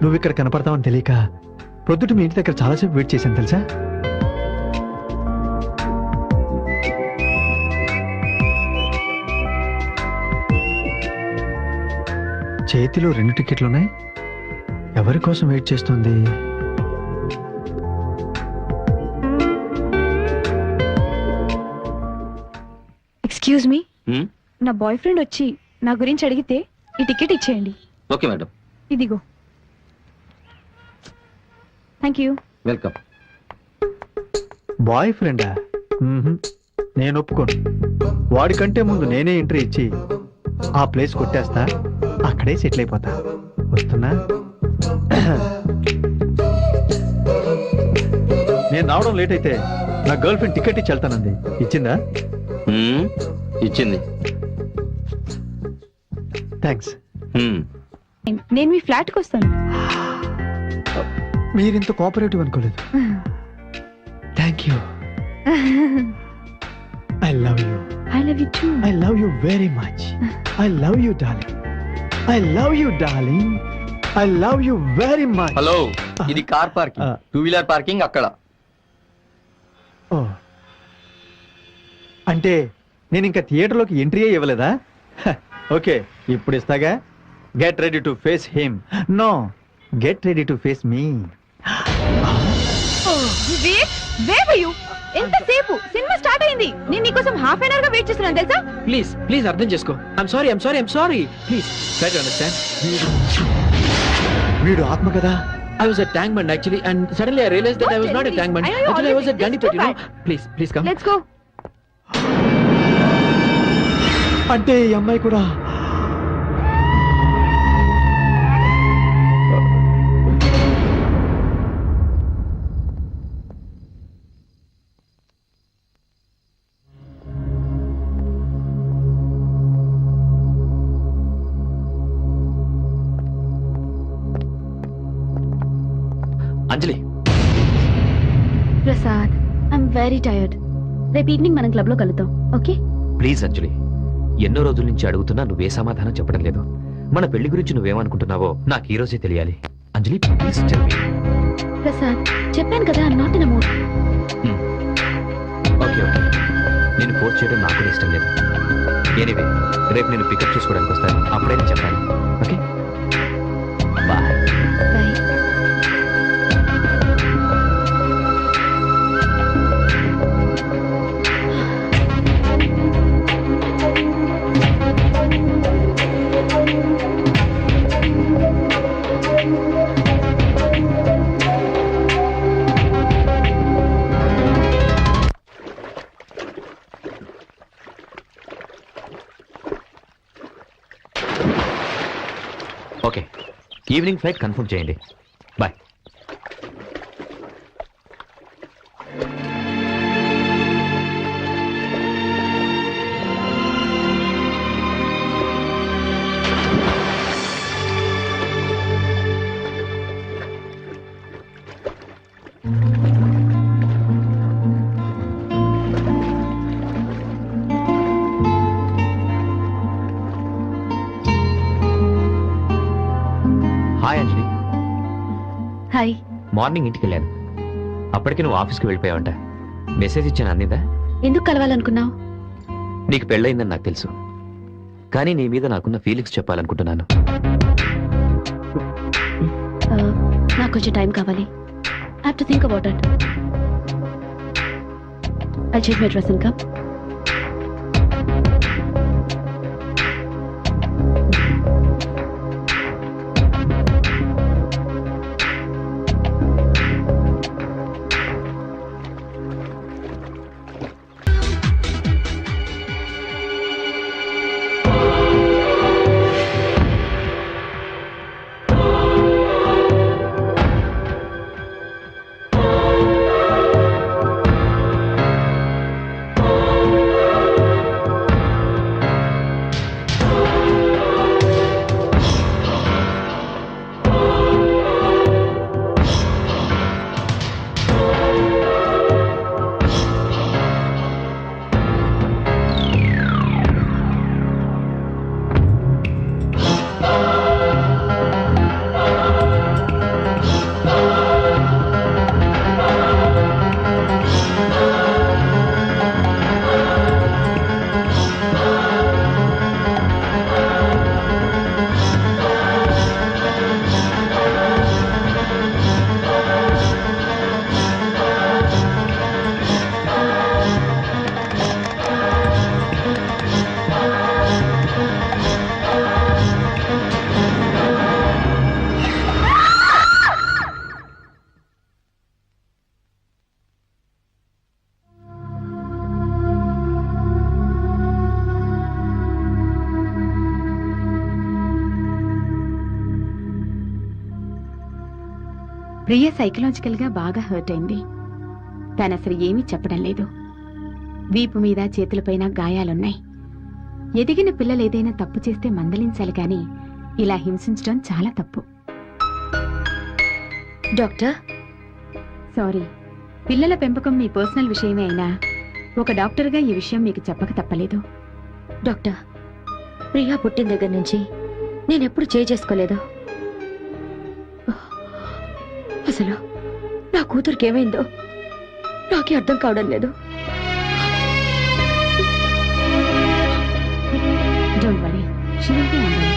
Speaker 2: నువ్వు ఇక్కడ కనపడతావని తెలియక ప్రొద్దుట మీ ఇంటి దగ్గర చాలాసేపు వెయిట్ చేశాను తెలుసా. చేతిలో 2 టికెట్లున్నాయి. ఎవరి కోసం వెయిట్ చేస్తుంది?
Speaker 4: ఎక్స్క్యూజ్ మీ, నా బాయ్ ఫ్రెండ్ వచ్చి నా గురించి అడిగితే ఈ టికెట్ ఇచ్చేయండి.
Speaker 7: Okay madam.
Speaker 4: ఇదిగో. Thank you.
Speaker 7: వెల్కమ్.
Speaker 2: బాయ్ ఫ్రెండా? నేను ఒప్పుకోను. వాడికంటే ముందు నేనే ఎంట్రీ ఇచ్చి ఆ ప్లేస్ కొట్టేస్తా, అక్కడే సెటిల్ అయిపోతా. వస్తున్నా. నేను రావడం లేట్ అయితే నా గర్ల్ ఫ్రెండ్ టికెట్ ఇచ్చి వెళ్తానంది. ఇచ్చిందా?
Speaker 7: ఇచ్చింది.
Speaker 2: థ్యాంక్స్.
Speaker 4: నేను మీ ఫ్లాట్కి వస్తాను.
Speaker 2: మీరింత కోఆపరేటివ్ అనుకోలేదు. Thank you. I love you.
Speaker 4: I love you two.
Speaker 2: I love you very much. I love you, darling. I love you, darling. I love you very much.
Speaker 7: Hello, ఇది car parking. 2-వీలర్ parking అక్కడ.
Speaker 2: ఓ, అంటే నేను ఇంకా థియేటర్లోకి entry ఇవ్వలేదా? Okay, ఇప్పుడు ఇస్తాగా. Get ready to face him. No, get ready to face me.
Speaker 4: ఎంతసేపు? సినిమా స్టార్ట్ అయింది. నేను నీకోసం హాఫ్ అన్ అవర్ గా వెయిట్ చేస్తున్నాను తెలుసా.
Speaker 1: ప్లీజ్ ప్లీజ్ అర్థం చేసుకో. I'm sorry please try to understand.
Speaker 2: వీడు ఆత్మ కదా.
Speaker 1: I was a tank man actually, and suddenly I realized that I was not a tank man. Actually, I was a Ganipati, you know. Please come.
Speaker 4: Let's go.
Speaker 2: అంటే ఈ అమ్మాయి కూడా
Speaker 7: Anjali.
Speaker 5: Prasad, I'm very tired. రేపు evening మనం club లో కలుద్దాం. Okay?
Speaker 7: Please అంజలి, ఎన్నో రోజుల నుంచి అడుగుతున్నా నువ్వే సమాధానం చెప్పడం లేదు. మన పెళ్లి గురించి నువ్వేమనుకుంటున్నావో నాకు ఈ రోజే తెలియాలి. అంజలి ప్లీజ్ టెల్ మీ.
Speaker 5: ప్రసాద్, చెప్పాను కదా, I'm not in a mood.
Speaker 7: Okay నేను ఫోర్స్ చేయడం నాకు కూడా ఇష్టం లేదు. ఎనీవే, రేపు నేను పికప్ చేసుకోవడానికి వస్తాను. అప్పుడైనా చెప్పాలి. Okay, bye.
Speaker 5: Bye.
Speaker 7: Okay, evening flight confirm చేయండి. బాయ్.
Speaker 5: హాయ్.
Speaker 7: మార్నింగ్ ఇంటికి వెళ్ళాను. అప్పటికి నువ్వు ఆఫీస్కి వెళ్ళిపోయావంట. మెసేజ్ ఇచ్చాను, అందిందా?
Speaker 5: ఎందుకు కలవాలనుకున్నావు?
Speaker 7: నీకు పెళ్ళయిందని నాకు తెలుసు, కానీ నీ మీద నాకున్న ఫీలింగ్స్ చెప్పాలనుకుంటున్నాను.
Speaker 5: నాకు కొంచెం టైం కావాలి. I have to think about it. I check my dress ఇంకా.
Speaker 9: ప్రియ సైకలాజికల్ గా బాగా హర్ట్ అయింది. తను అసలు ఏమీ చెప్పడం లేదు. వీపు మీద చేతులపైన గాయాలున్నాయి. ఎదిగిన పిల్లలు ఏదైనా తప్పు చేస్తే మందలించాలి కానీ ఇలా హింసించడం చాలా తప్పు.
Speaker 5: డాక్టర్,
Speaker 9: సారీ, పిల్లల పెంపకం మీ పర్సనల్ విషయమే అయినా ఒక డాక్టర్గా ఈ విషయం మీకు చెప్పక తప్పలేదు.
Speaker 5: డాక్టర్, ప్రియా పుట్టిన దగ్గర నుంచి నేనెప్పుడు చేసుకోలేదు. అసలు నా కూతురికి ఏమైందో నాకే అర్థం కావడం లేదు.
Speaker 9: Don't worry, she will be all right.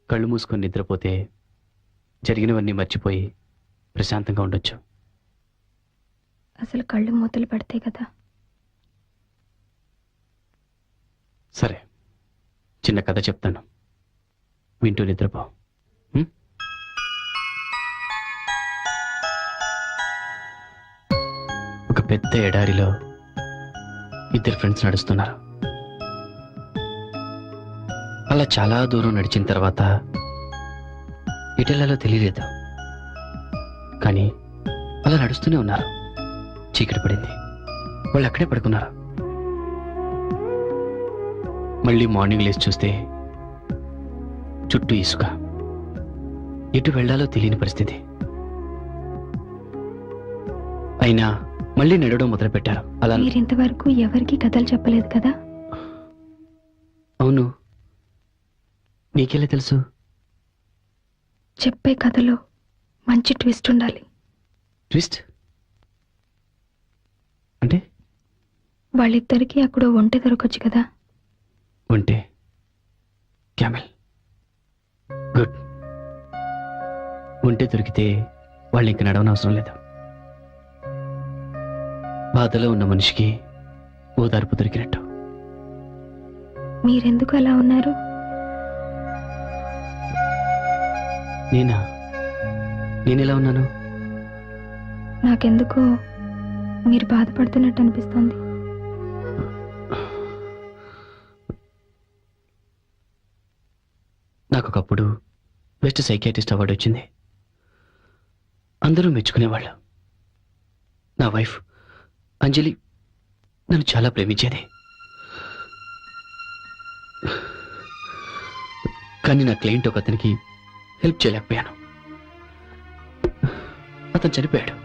Speaker 1: కళ్ళు మూసుకొని నిద్రపోతే జరిగినవన్నీ మర్చిపోయి ప్రశాంతంగా ఉండొచ్చు.
Speaker 4: అసలు కళ్ళు మూతలు పడితే కదా.
Speaker 1: సరే, చిన్న కథ చెప్తాను, వింటూ నిద్రపో. ఒక పెద్ద ఎడారిలో ఇద్దరు ఫ్రెండ్స్ నడుస్తున్నారు. అలా చాలా దూరం నడిచిన తర్వాత ఎటెళ్లాలో తెలియలేదు, కానీ అలా నడుస్తూనే ఉన్నారు. చీకటి పడింది, వాళ్ళు అక్కడే పడుకున్నారు. మళ్ళీ మార్నింగ్ లేచి చూస్తే చుట్టూ ఇసుక, ఎటు వెళ్లాలో తెలియని పరిస్థితి. అయినా మళ్ళీ నడవడం మొదలుపెట్టారు. అలా
Speaker 4: మీరింతవరకు ఎవరికి కథలు చెప్పలేదు కదా?
Speaker 1: అవును, నీకెలా తెలుసు?
Speaker 4: చెప్పే కథలో మంచి ట్విస్ట్ ఉండాలి.
Speaker 1: ట్విస్ట్ అంటే?
Speaker 4: వాళ్ళిద్దరికీ అక్కడ ఒంటె దొరకొచ్చు కదా.
Speaker 1: ఒంటె, క్యామెల్, గుడ్. ఒంటె దొరికితే వాళ్ళు ఇంక నడవనవసరం లేదు. బాధలో ఉన్న మనిషికి ఓదార్పు దొరికినట్టు.
Speaker 4: మీరెందుకు అలా ఉన్నారు?
Speaker 1: నేనెలా ఉన్నాను?
Speaker 4: నాకెందుకో మీరు బాధపడుతున్నట్టు అనిపిస్తుంది.
Speaker 1: అప్పుడు బెస్ట్ సైకియాట్రిస్ట్ అవార్డు వచ్చింది. అందరూ మెచ్చుకునేవాళ్ళు. నా వైఫ్ అంజలి నన్ను చాలా ప్రేమించేది. కానీ నా క్లయింట్ ఒక అతనికి హెల్ప్ చేయలేకపోయాను. అతను చనిపోయాడు.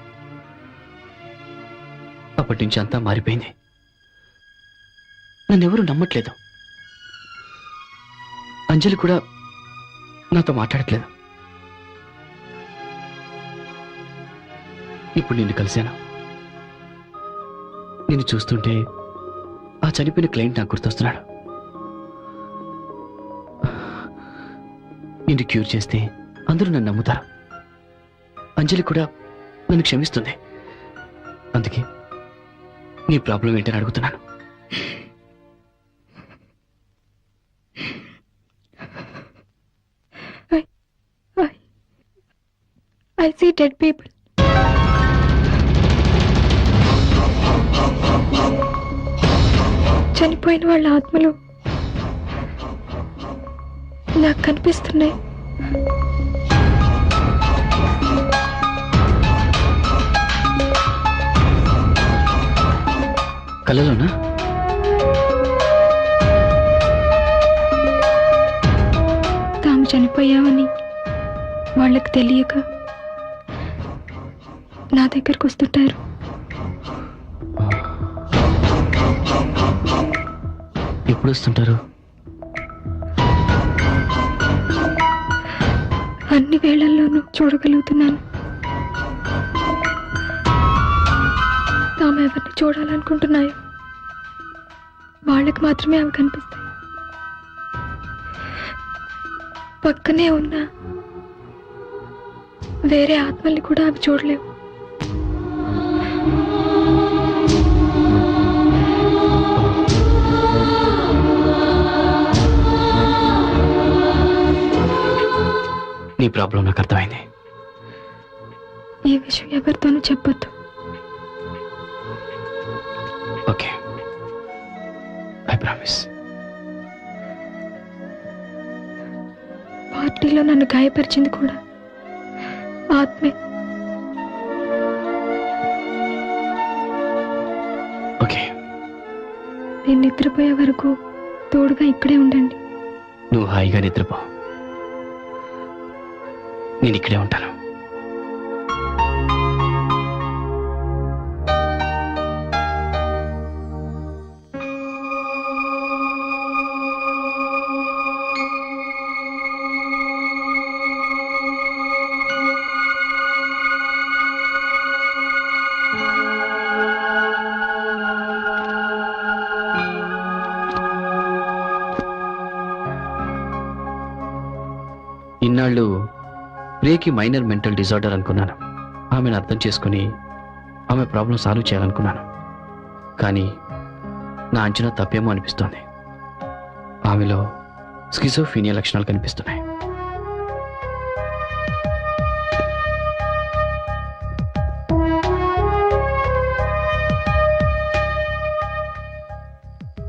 Speaker 1: అప్పటి నుంచి అంతా మారిపోయింది. నన్నెవరూ నమ్మట్లేదు. అంజలి కూడా నాతో మాట్లాడట్లేదు. ఇప్పుడు నిన్ను కలిశాను. నిన్ను చూస్తుంటే ఆ చనిపోయిన క్లయింట్ నాకు గుర్తొస్తున్నాడు. నిన్ను క్యూర్ చేస్తే అందరూ నన్ను నమ్ముతారు. అంజలి కూడా నన్ను క్షమిస్తుంది. అందుకే నీ ప్రాబ్లం ఏంటని అడుగుతున్నాను.
Speaker 4: I see dead people. చనిపోయిన వాళ్ళ ఆత్మలు నాకు కనిపిస్తున్నాయి.
Speaker 1: కలలోనా?
Speaker 4: తాము చనిపోయామని వాళ్ళకి తెలియక నా దగ్గరకు వస్తుంటారు.
Speaker 1: ఎప్పుడు వస్తుంటారు?
Speaker 4: అన్ని వేళల్లోనూ చూడగలుగుతున్నాను. తాము ఎవరిని చూడాలనుకుంటున్నాయో వాళ్ళకి మాత్రమే అవి కనిపిస్తాయి. పక్కనే ఉన్న వేరే ఆత్మల్ని కూడా అవి చూడలేవు.
Speaker 1: నీ ప్రాబ్లం నాకు అర్థమైంది.
Speaker 4: ఈ విషయం ఎవరితోనూ చెప్పొద్దు.
Speaker 1: Okay, I promise.
Speaker 4: పార్టీలో నన్ను గాయపరిచింది కూడా ఆత్మే.
Speaker 1: ఓకే,
Speaker 4: నేను నిద్రపోయే వరకు తోడుగా ఇక్కడే ఉండండి.
Speaker 1: నువ్వు హాయిగా నిద్రపో. నేను ఇక్కడే ఉంటాను. ఇన్నాళ్ళు ప్రియకి మైనర్ మెంటల్ డిజార్డర్ అనుకున్నాను. ఆమెను అర్థం చేసుకుని ఆమె ప్రాబ్లం సాల్వ్ చేయాలనుకున్నాను. కానీ నా అంచనా తప్పేమో అనిపిస్తోంది. ఆమెలో స్కిజోఫీనియా లక్షణాలు కనిపిస్తున్నాయి.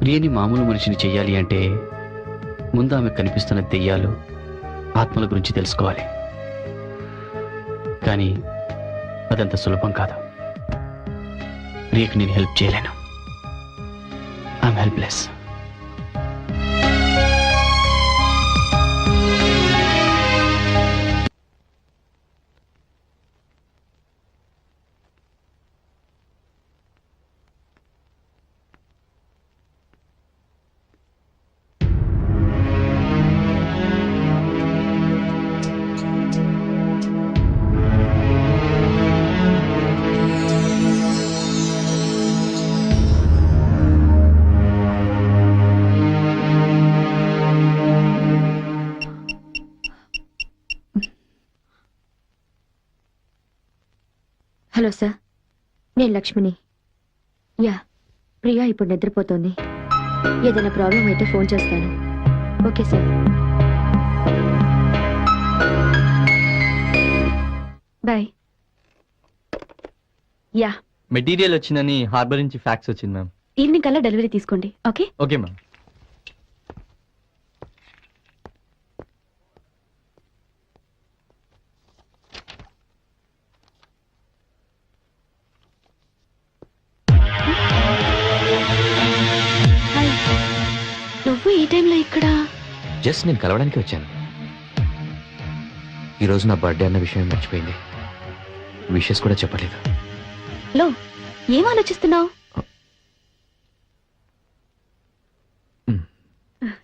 Speaker 1: ప్రియని మామూలు మనిషిని చెయ్యాలి అంటే ముందు ఆమె కనిపిస్తున్న దెయ్యాలు, ఆత్మల గురించి తెలుసుకోవాలి. కానీ అదంత సులభం కాదు. ప్రియకి నేను హెల్ప్ చేయలేను. I'm helpless.
Speaker 5: హలో సార్, నేను లక్ష్మిని. యా, ప్రియా ఇప్పుడు నిద్రపోతోంది. ఏదైనా ప్రాబ్లం అయితే ఫోన్ చేస్తాను. Okay sir, bye. Yeah,
Speaker 6: material వచ్చిందని హార్బర్ నుంచి ఫ్యాక్స్ వచ్చింది మ్యామ్.
Speaker 9: ఈవినింగ్ కల్లా డెలివరీ తీసుకోండి. ఓకే.
Speaker 6: Okay ma'am.
Speaker 9: ఇక్కడ
Speaker 7: జస్ట్ నేను కలవడానికి వచ్చాను. ఈరోజు నా బర్త్డే అన్న విషయం మర్చిపోయింది. విషెస్ కూడా చెప్పలేదు.
Speaker 5: లో ఏం ఆలోచిస్తున్నావు?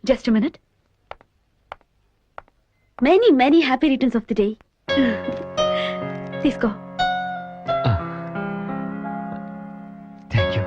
Speaker 5: Just minute. Many many happy returns of the day. తీసుకో.
Speaker 7: Thank you.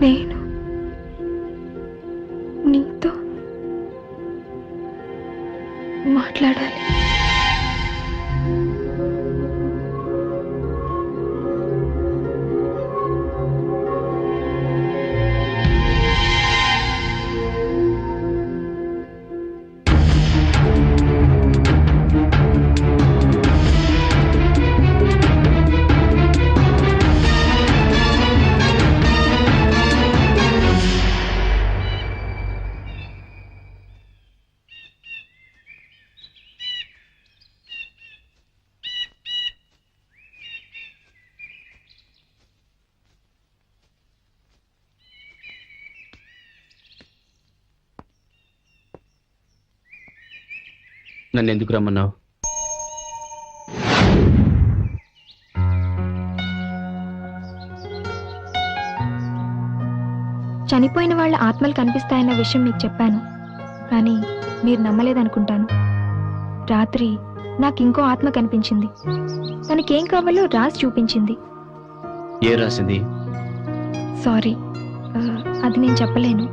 Speaker 4: నేను నీతో మాట్లాడాలి.
Speaker 1: నన్ను ఎందుకు రమ్మన్నావు?
Speaker 4: చనిపోయిన వాళ్ళ ఆత్మలు కనిపిస్తాయన్న విషయం మీకు చెప్పాను, కానీ మీరు నమ్మలేదనుకుంటాను. రాత్రి నాకు ఇంకో ఆత్మ కనిపించింది. తనకేం కావాలో రాసి చూపించింది.
Speaker 1: ఏ రాసింది?
Speaker 4: సారీ, అది నేను చెప్పలేను.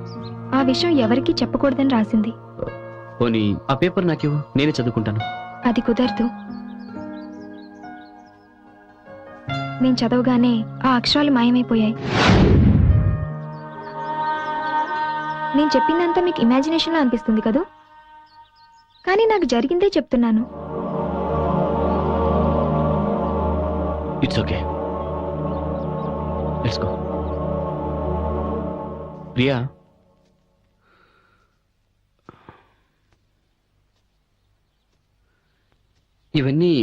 Speaker 4: ఆ విషయం ఎవరికీ చెప్పకూడదని రాసింది.
Speaker 1: పోనీ ఆ పేపర్ నాకివ్వు, నేనే చదువుకుంటాను.
Speaker 4: అది కుదరదు. నేను చదవగానే ఆ అక్షరాలు మాయమైపోయాయి. నేను చెప్పిందంతా మీకు ఇమాజినేషన్లో అనిపిస్తుంది కదూ, కానీ నాకు జరిగిందే చెప్తున్నాను.
Speaker 1: It's okay, let's go. Priya, ఇవన్నీ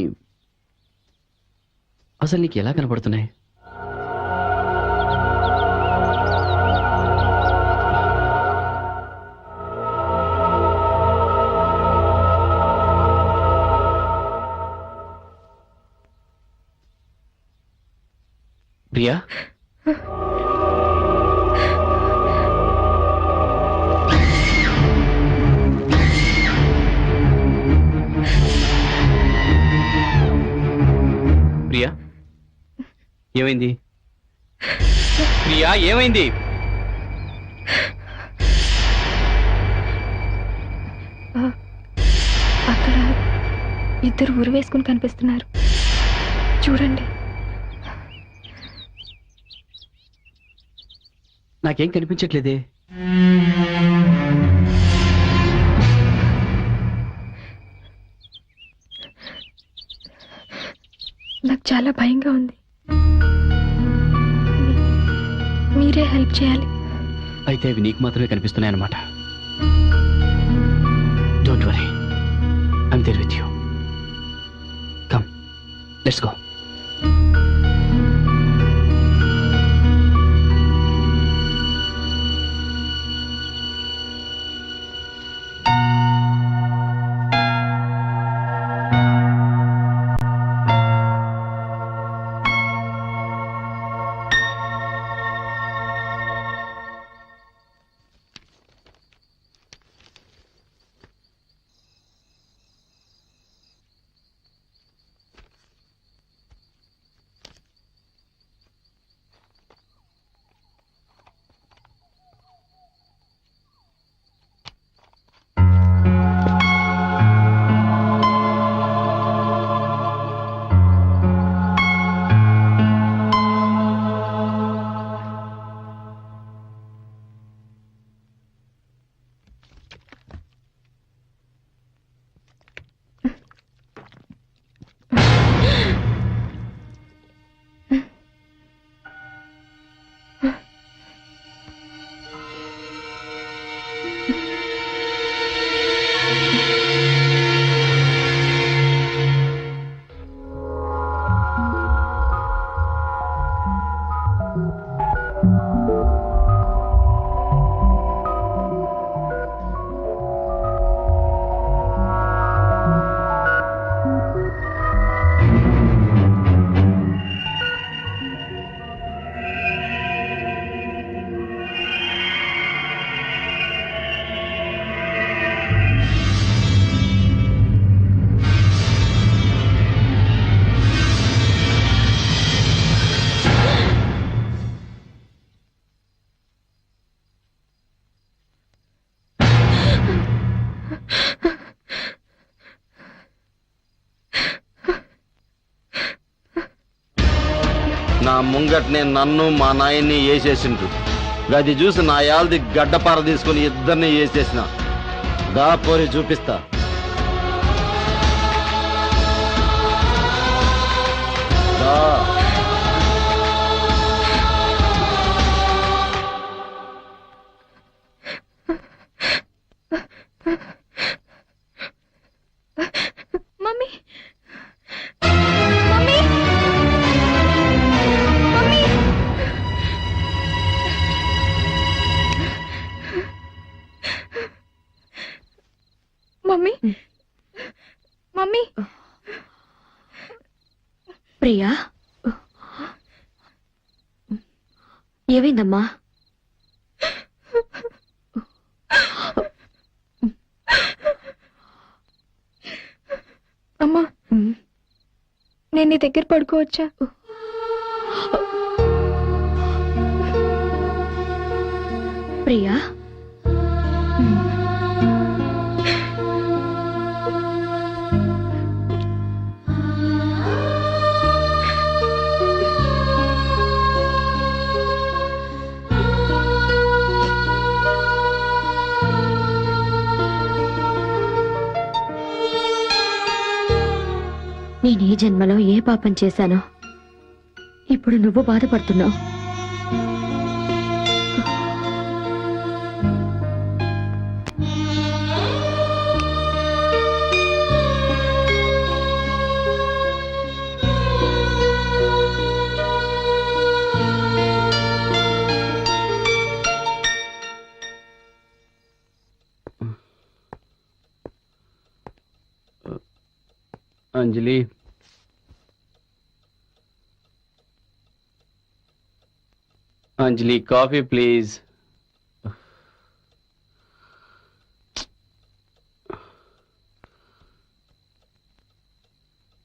Speaker 1: అసలు నీకు ఎలా కనపడుతున్నాయి? ప్రియా, ప్రియా, ఏమైంది? ప్రియా, ఏమైంది?
Speaker 4: అక్కడ ఇద్దరు ఊరు వేసుకుని కనిపిస్తున్నారు. చూడండి.
Speaker 1: నాకేం కనిపించట్లేదే.
Speaker 4: నాకు చాలా భయంగా ఉంది. మీరే హెల్ప్ చేయాలి.
Speaker 1: అయితే అవి నీకు మాత్రమే కనిపిస్తున్నాయి అన్నమాట. Don't worry, I'm there with you. Come, let's go.
Speaker 10: నా ముంగట్నే నన్ను మా నాయన్ని వేసేసిండ్రు. గది చూసి నా యాల్ది గడ్డపార తీసుకుని ఇద్దరిని వేసేసిన. దా పోరి చూపిస్తా. దా.
Speaker 4: Mummy, mummy, mummy. Mummy, mummy.
Speaker 5: Priya, ఏమైందమ్మా?
Speaker 4: అమ్మా, నేను నీ దగ్గర పడుకోవచ్చా?
Speaker 5: ప్రియా, నేను ఈ జన్మలో ఏ పాపం చేశానో ఇప్పుడు నువ్వు బాధపడుతున్నావు.
Speaker 1: Anjali, Anjali, coffee please.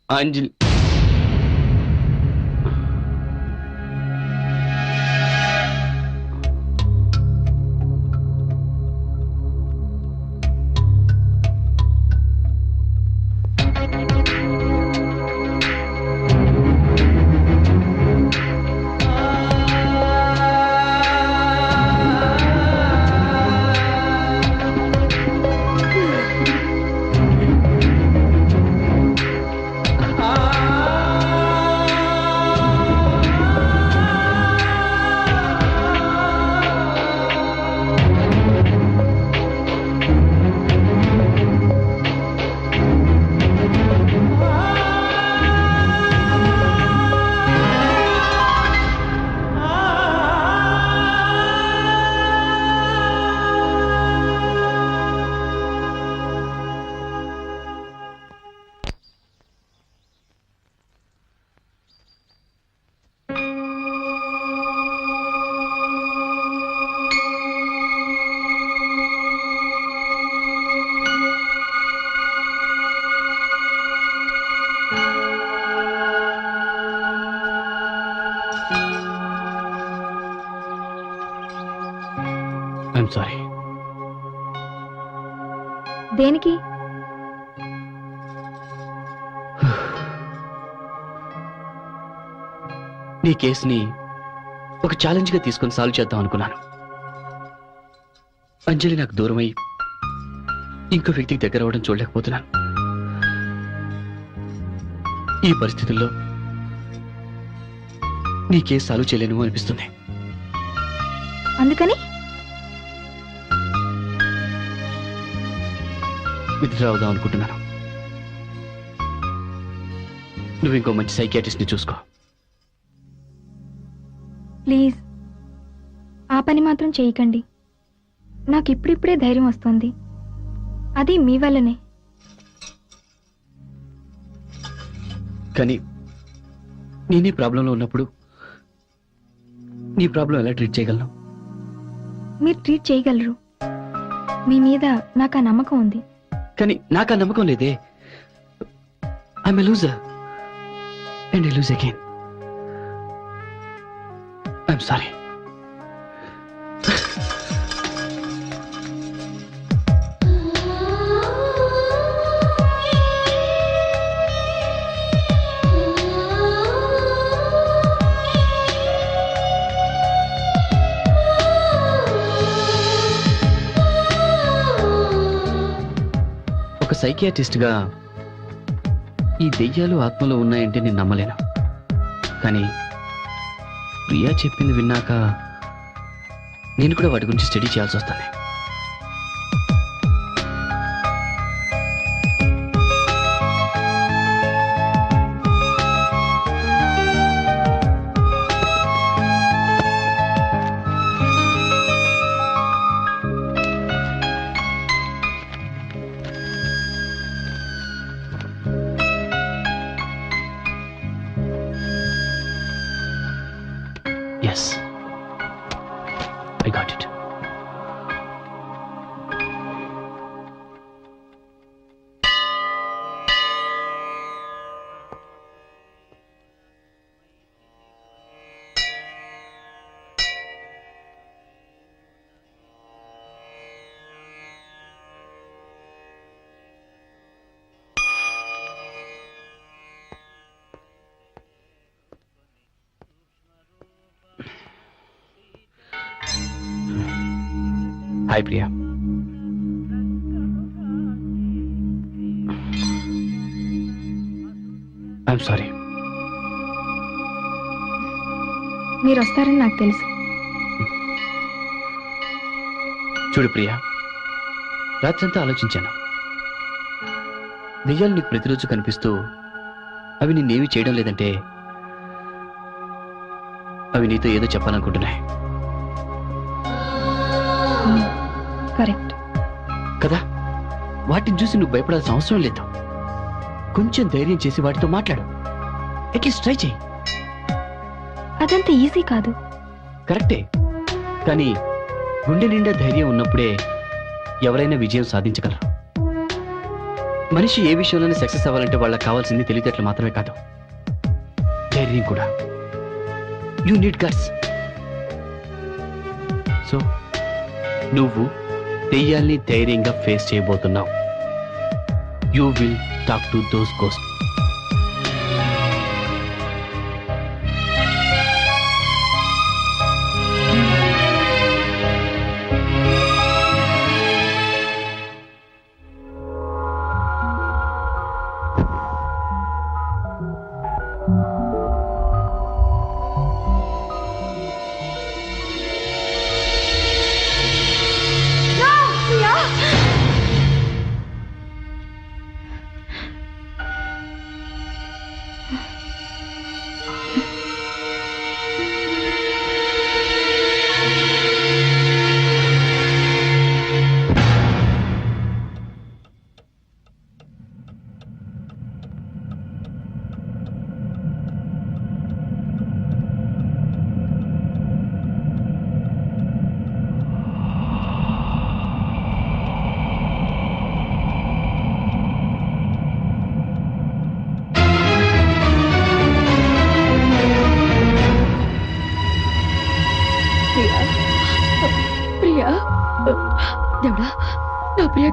Speaker 1: Anjali, I'm sorry.
Speaker 4: దేనికి?
Speaker 1: నీ కేసుని ఒక ఛాలెంజ్గా తీసుకొని సాల్వ్ చేద్దాం అనుకున్నాను. అంజలి నాకు దూరమై ఇంకో వ్యక్తికి దగ్గర అవ్వడం చూడలేకపోతున్నాను. ఈ పరిస్థితుల్లో నీ కేసు సాల్వ్ చేయలేను అనిపిస్తుంది.
Speaker 4: అందుకని
Speaker 1: విత్డ్రా అవుదాం అనుకుంటున్నాను. నువ్వు ఇంకో మంచి సైకియాట్రిస్ట్ని చూసుకో.
Speaker 4: ప్లీజ్ ఆ పని మాత్రం చేయకండి. నాకు ఇప్పుడిప్పుడే ధైర్యం వస్తుంది. అది మీ వల్లనే.
Speaker 1: కానీ నేనే ప్రాబ్లంలో ఉన్నప్పుడు నీ ప్రాబ్లం ఎలా ట్రీట్ చేయగలను?
Speaker 4: మీరు ట్రీట్ చేయగలరు. మీ మీద నాకు ఆ నమ్మకం ఉంది.
Speaker 1: కానీ నాకు ఆ నమ్మకం లేదే. I'm a loser and I lose again. I'm sorry. ఒక సైకియాట్రిస్ట్గా ఈ దెయ్యాలు ఆత్మలో ఉన్నాయంటే నేను నమ్మలేను. కానీ ప్రియా చెప్పింది విన్నాక నేను కూడా వాటి గురించి స్టడీ చేయాల్సి వస్తుంది. Yes, I got it. Hi Priya. I'm sorry.
Speaker 4: మీరు వస్తారని నాకు తెలుసు.
Speaker 1: చూడు ప్రియా, రాత్రంతా ఆలోచించాను. దెయ్యాలు నీకు ప్రతిరోజు కనిపిస్తూ అవి నిన్నేమీ చేయడం లేదంటే అవి నీతో ఏదో చెప్పాలనుకుంటున్నాయి.
Speaker 4: కరెక్ట్
Speaker 1: కదా? వాటిని చూసి నువ్వు భయపడాల్సిన అవసరం లేదు. కొంచెం ధైర్యం చేసి వాటితో మాట్లాడు. అట్లీస్ట్ ట్రై చేయి.
Speaker 4: అదంత ఈజీ కాదు.
Speaker 1: కరెక్టే, కానీ గుండె నిండా ధైర్యం ఉన్నప్పుడే ఎవరైనా విజయం సాధించగలరు. మనిషి ఏ విషయంలోనే సక్సెస్ అవ్వాలంటే వాళ్ళకి కావాల్సింది తెలివితేటలు మాత్రమే కాదు, ధైర్యం కూడా. You need guts. సో నువ్వు దెయ్యాల్ని ధైర్యంగా ఫేస్ చేయబోతున్నావు. You will talk to those ghost.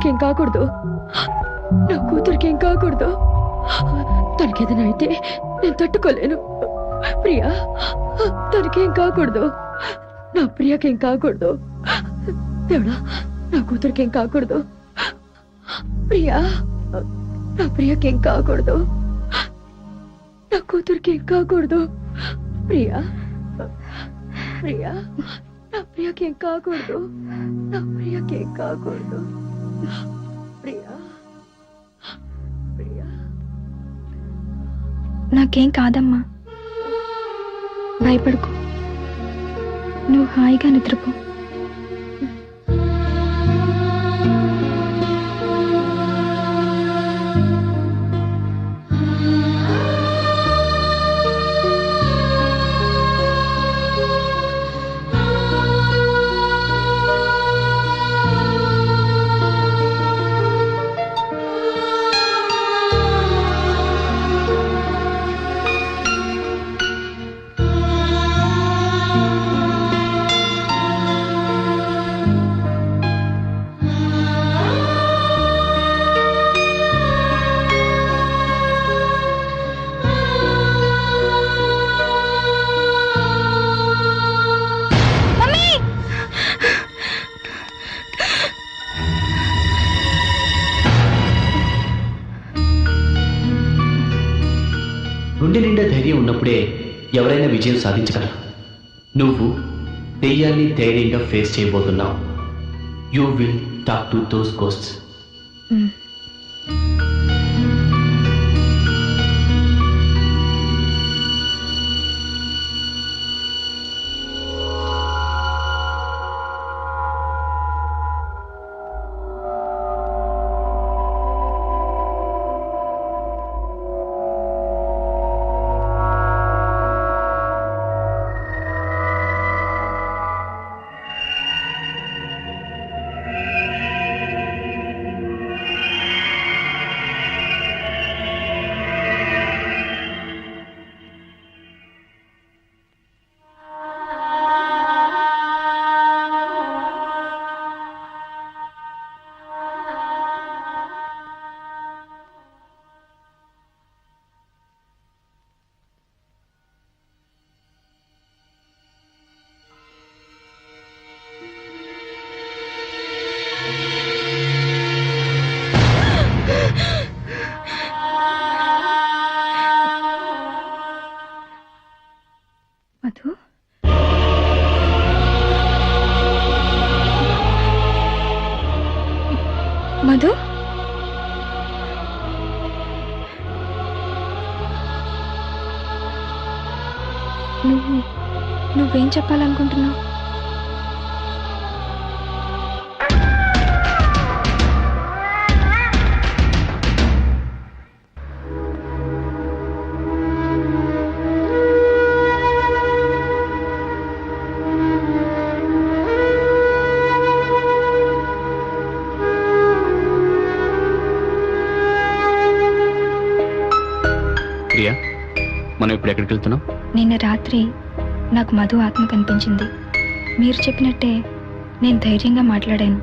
Speaker 5: ప్రియాకేం కాకూడదు, నా కూతురికేం కాకూడదు. తనకేదైనా అయితే నేను తట్టుకోలేను. ప్రియా, తనకేం కాకూడదు, నా ప్రియాకేం కాకూడదు. దేవుడా, నా కూతురికేం కాకూడదు. ప్రియా, నా ప్రియాకేం కాకూడదు, నా కూతురికేం కాకూడదు. ప్రియా, ప్రియా, నా ప్రియాకేం కాకూడదు, నా ప్రియాకేం కాకూడదు. ప్రియా, ప్రియా.
Speaker 4: నాకేం కాదమ్మా, భయపడుకో, నువ్వు హాయిగా నిద్రపో.
Speaker 1: గుండె నిండా ధైర్యం ఉన్నప్పుడే ఎవరైనా విజయం సాధించగలరు. నువ్వు దెయ్యాన్ని ధైర్యంగా ఫేస్ చేయబోతున్నావు. You will talk to those ghosts.
Speaker 4: Madhu, Madhu, నువ్వేం చెప్పాలనుకుంటున్నావు?
Speaker 1: ప్రియా, మనం ఇప్పుడు ఎక్కడికి వెళ్తున్నాం?
Speaker 4: నిన్న రాత్రి నాకు మధు ఆత్మ కనిపించింది. మీరు చెప్పినట్టే నేను ధైర్యంగా మాట్లాడాను.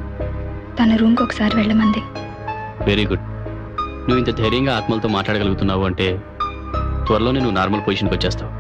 Speaker 4: తన రూమ్కి ఒకసారి వెళ్ళమంది.
Speaker 1: Very good. నువ్వు ఇంత ధైర్యంగా ఆత్మలతో మాట్లాడగలుగుతున్నావు అంటే త్వరలోనే నువ్వు నార్మల్ పొజిషన్కి వచ్చేస్తావు.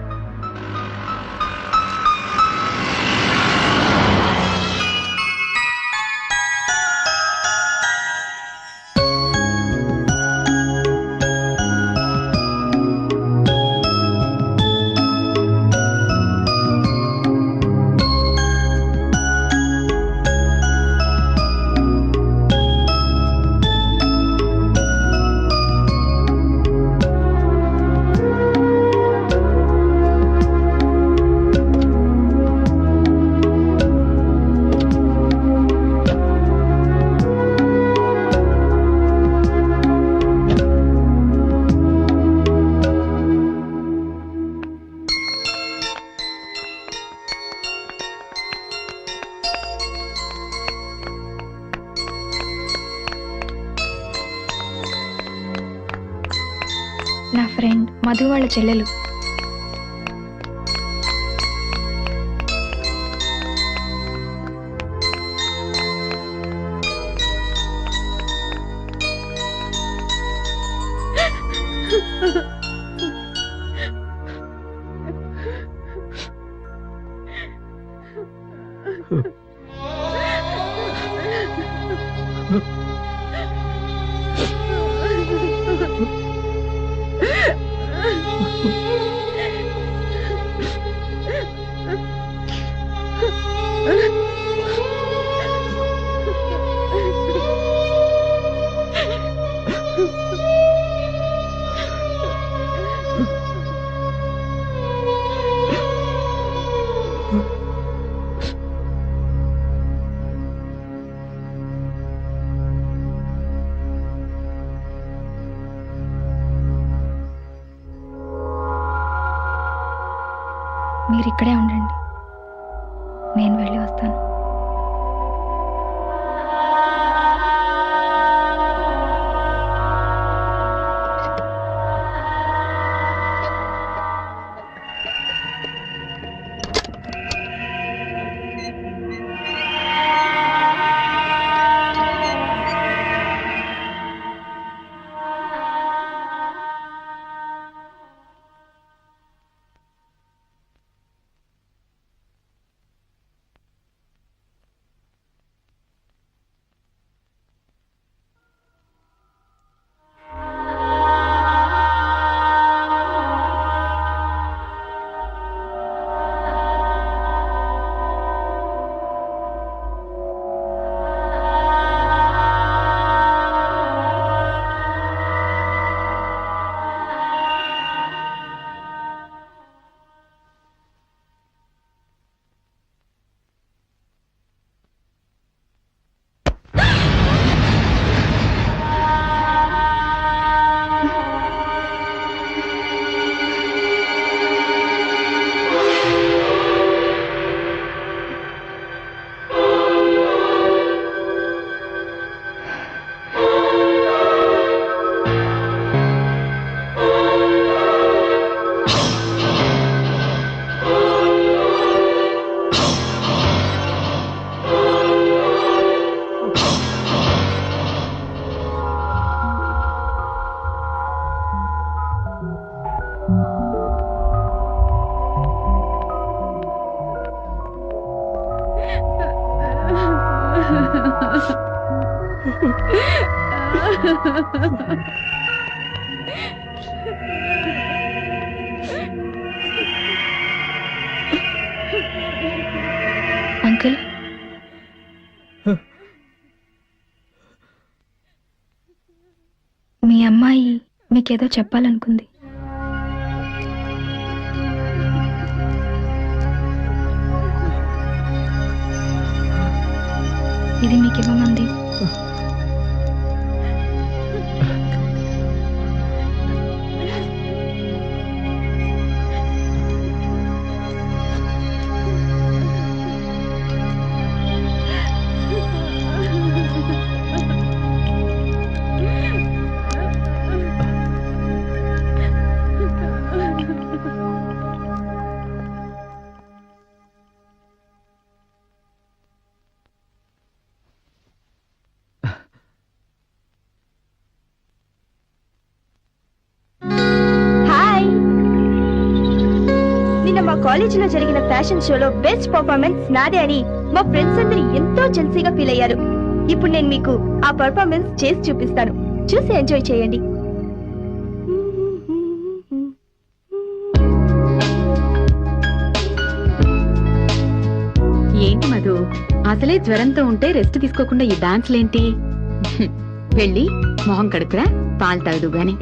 Speaker 4: నా ఫ్రెండ్ మధు వాళ్ళ చెల్లెలు. మీరు ఇక్కడే ఉండండి, నేను వెళ్ళి వస్తాను. అంకుల్, మీ అమ్మాయి మీకేదో చెప్పాలనుకుంది. ఇది మీకు ఇవ్వమంది.
Speaker 11: మా కాలేజీలో జరిగిన ఫ్యాషన్ షోలో బెస్ట్ పర్ఫార్మెన్స్ నాదే అని మా ఫ్రెండ్స్ అందరూ ఎంతో జెల్సీగా ఫీల్ అయ్యారు. ఇప్పుడు నేను మీకు ఆ పర్ఫార్మెన్స్ చేసి చూపిస్తాను, చూసి ఎంజాయ్ చేయండి.
Speaker 9: ఏంటి మధు, అసలే జ్వరంతో ఉంటే రెస్ట్ తీసుకోకుండా ఈ డాన్స్లేంటి? వెళ్ళి మొహం కడుకురా, పాలు తాగదు గాని.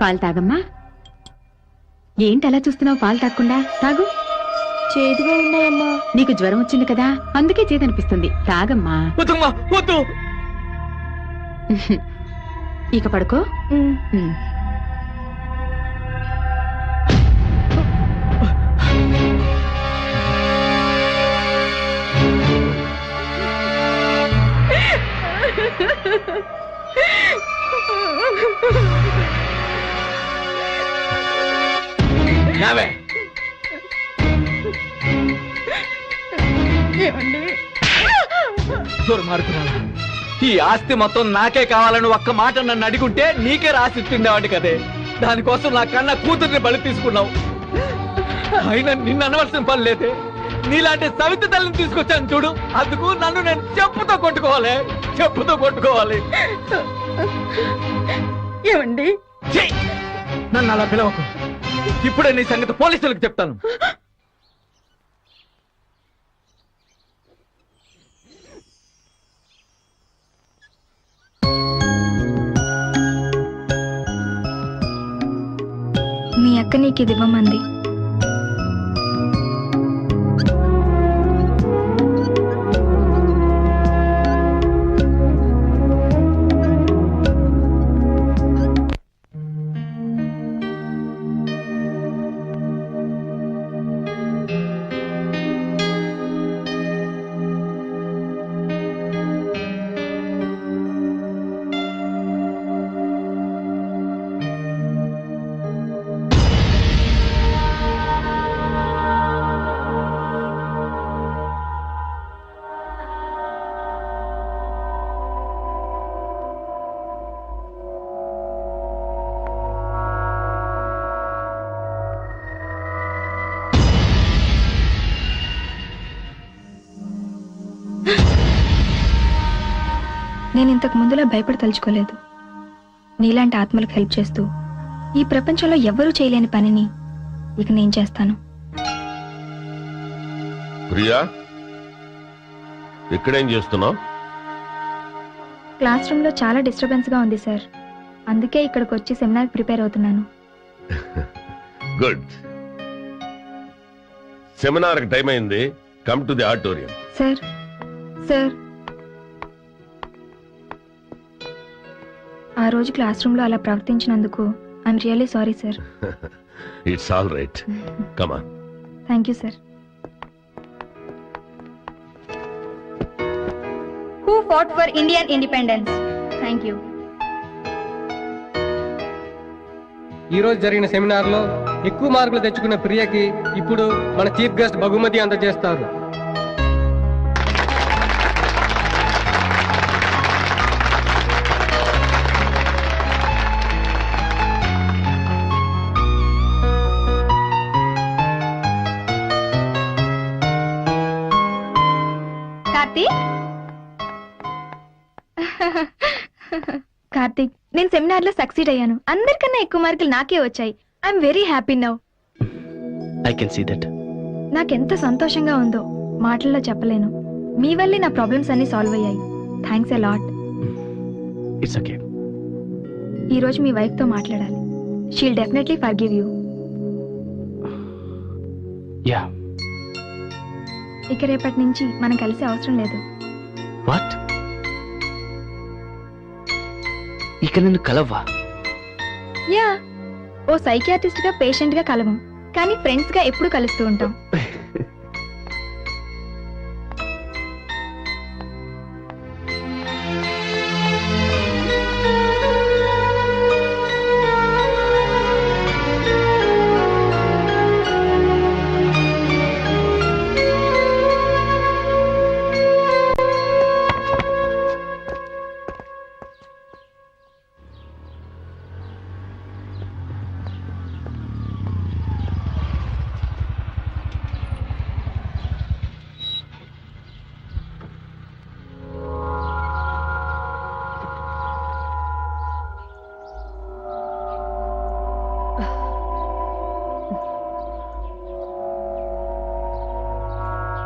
Speaker 9: పాలు తాగమ్మా. ఏంటి అలా చూస్తున్నావు? పాలు తాగకుండా తాగు.
Speaker 11: చేదుగా ఉన్నాయమ్మా.
Speaker 9: నీకు జ్వరం వచ్చింది కదా, అందుకే చేదనిపిస్తుంది. తాగమ్మా. ఇక పడుకో.
Speaker 6: ఈ ఆస్తి మొత్తం నాకే కావాలని ఒక్క మాట నన్ను అడిగుంటే నీకే రాసి ఇచ్చిండేవాడి కదే. దానికోసం నా కన్నా కూతుర్ని బలి తీసుకున్నావు. అయినా నిన్ను అనవలసిన పని లేదే. నీలాంటి సవితి తల్లిని తీసుకొచ్చాను చూడు, అందుకు నన్ను నేను చెప్పుతో కొట్టుకోవాలి.
Speaker 9: ఏమండి,
Speaker 6: నన్ను అలా పిలవకు. ఇప్పుడే నీ సంగతి పోలీసులకు చెప్తాను.
Speaker 4: అక్క నీకు ఇది ఇవ్వమంది. నేను ఇంతకు ముందులా భయపడి తలుచుకోలేదు. నీలాంటి ఆత్మలకు హెల్ప్ చేస్తూ ఈ ప్రపంచంలో ఎవ్వరూ చేయలేని పనిని ఇక నేను చేస్తాను.
Speaker 8: ప్రియా, ఇక్కడేం చేస్తున్నావు?
Speaker 4: క్లాస్ రూమ్ లో చాలా డిస్టర్బెన్స్ గా ఉంది సార్, అందుకే ఇక్కడికి వచ్చి సెమినార్ ప్రిపేర్ అవుతున్నాను.
Speaker 8: గుడ్. సెమినార్ టైం అయింది. Come to the auditorium.
Speaker 4: Sir sir ఆ రోజు క్లాస్ రూమ్ లో అలా ప్రవర్తించినందుకు I'm really sorry sir.
Speaker 8: It's all right. Come on.
Speaker 4: Thank you sir. Who fought for Indian independence? Thank you.
Speaker 12: ఈ రోజు జరిగిన సెమినార్ లో ఎక్కువ మార్కులు తెచ్చుకున్న ప్రియకి ఇప్పుడు మన చీఫ్ గెస్ట్ బహుమతి అందజేస్తారు.
Speaker 4: కార్తీక్, నేను సెమినార్ లో సక్సీడ్ అయ్యాను. అందరికన్నా ఎక్కువ మార్కులు నాకే వచ్చాయి. I'm very happy now.
Speaker 1: I can see that.
Speaker 4: నాకెంత సంతోషంగా ఉందో మాటల్లో చెప్పలేను. మీ వల్లే నా ప్రాబ్లమ్స్ అన్ని సాల్వ్ అయ్యాయి. Thanks a lot.
Speaker 1: It's okay.
Speaker 4: ఈ రోజు మీ వైఫ్ తో మాట్లాడాలి. She'll definitely forgive you.
Speaker 1: Yeah.
Speaker 4: ఇక రేపటి నుంచి మనం కలిసే అవసరం లేదు.
Speaker 1: వాట్? ఇక నన్ను కలవ్వా?
Speaker 4: యా. ఓ సైకియాట్రిస్ట్ గా పేషెంట్ గా కలవం, కానీ ఫ్రెండ్స్ గా ఎప్పుడు కలుస్తూ ఉంటాం.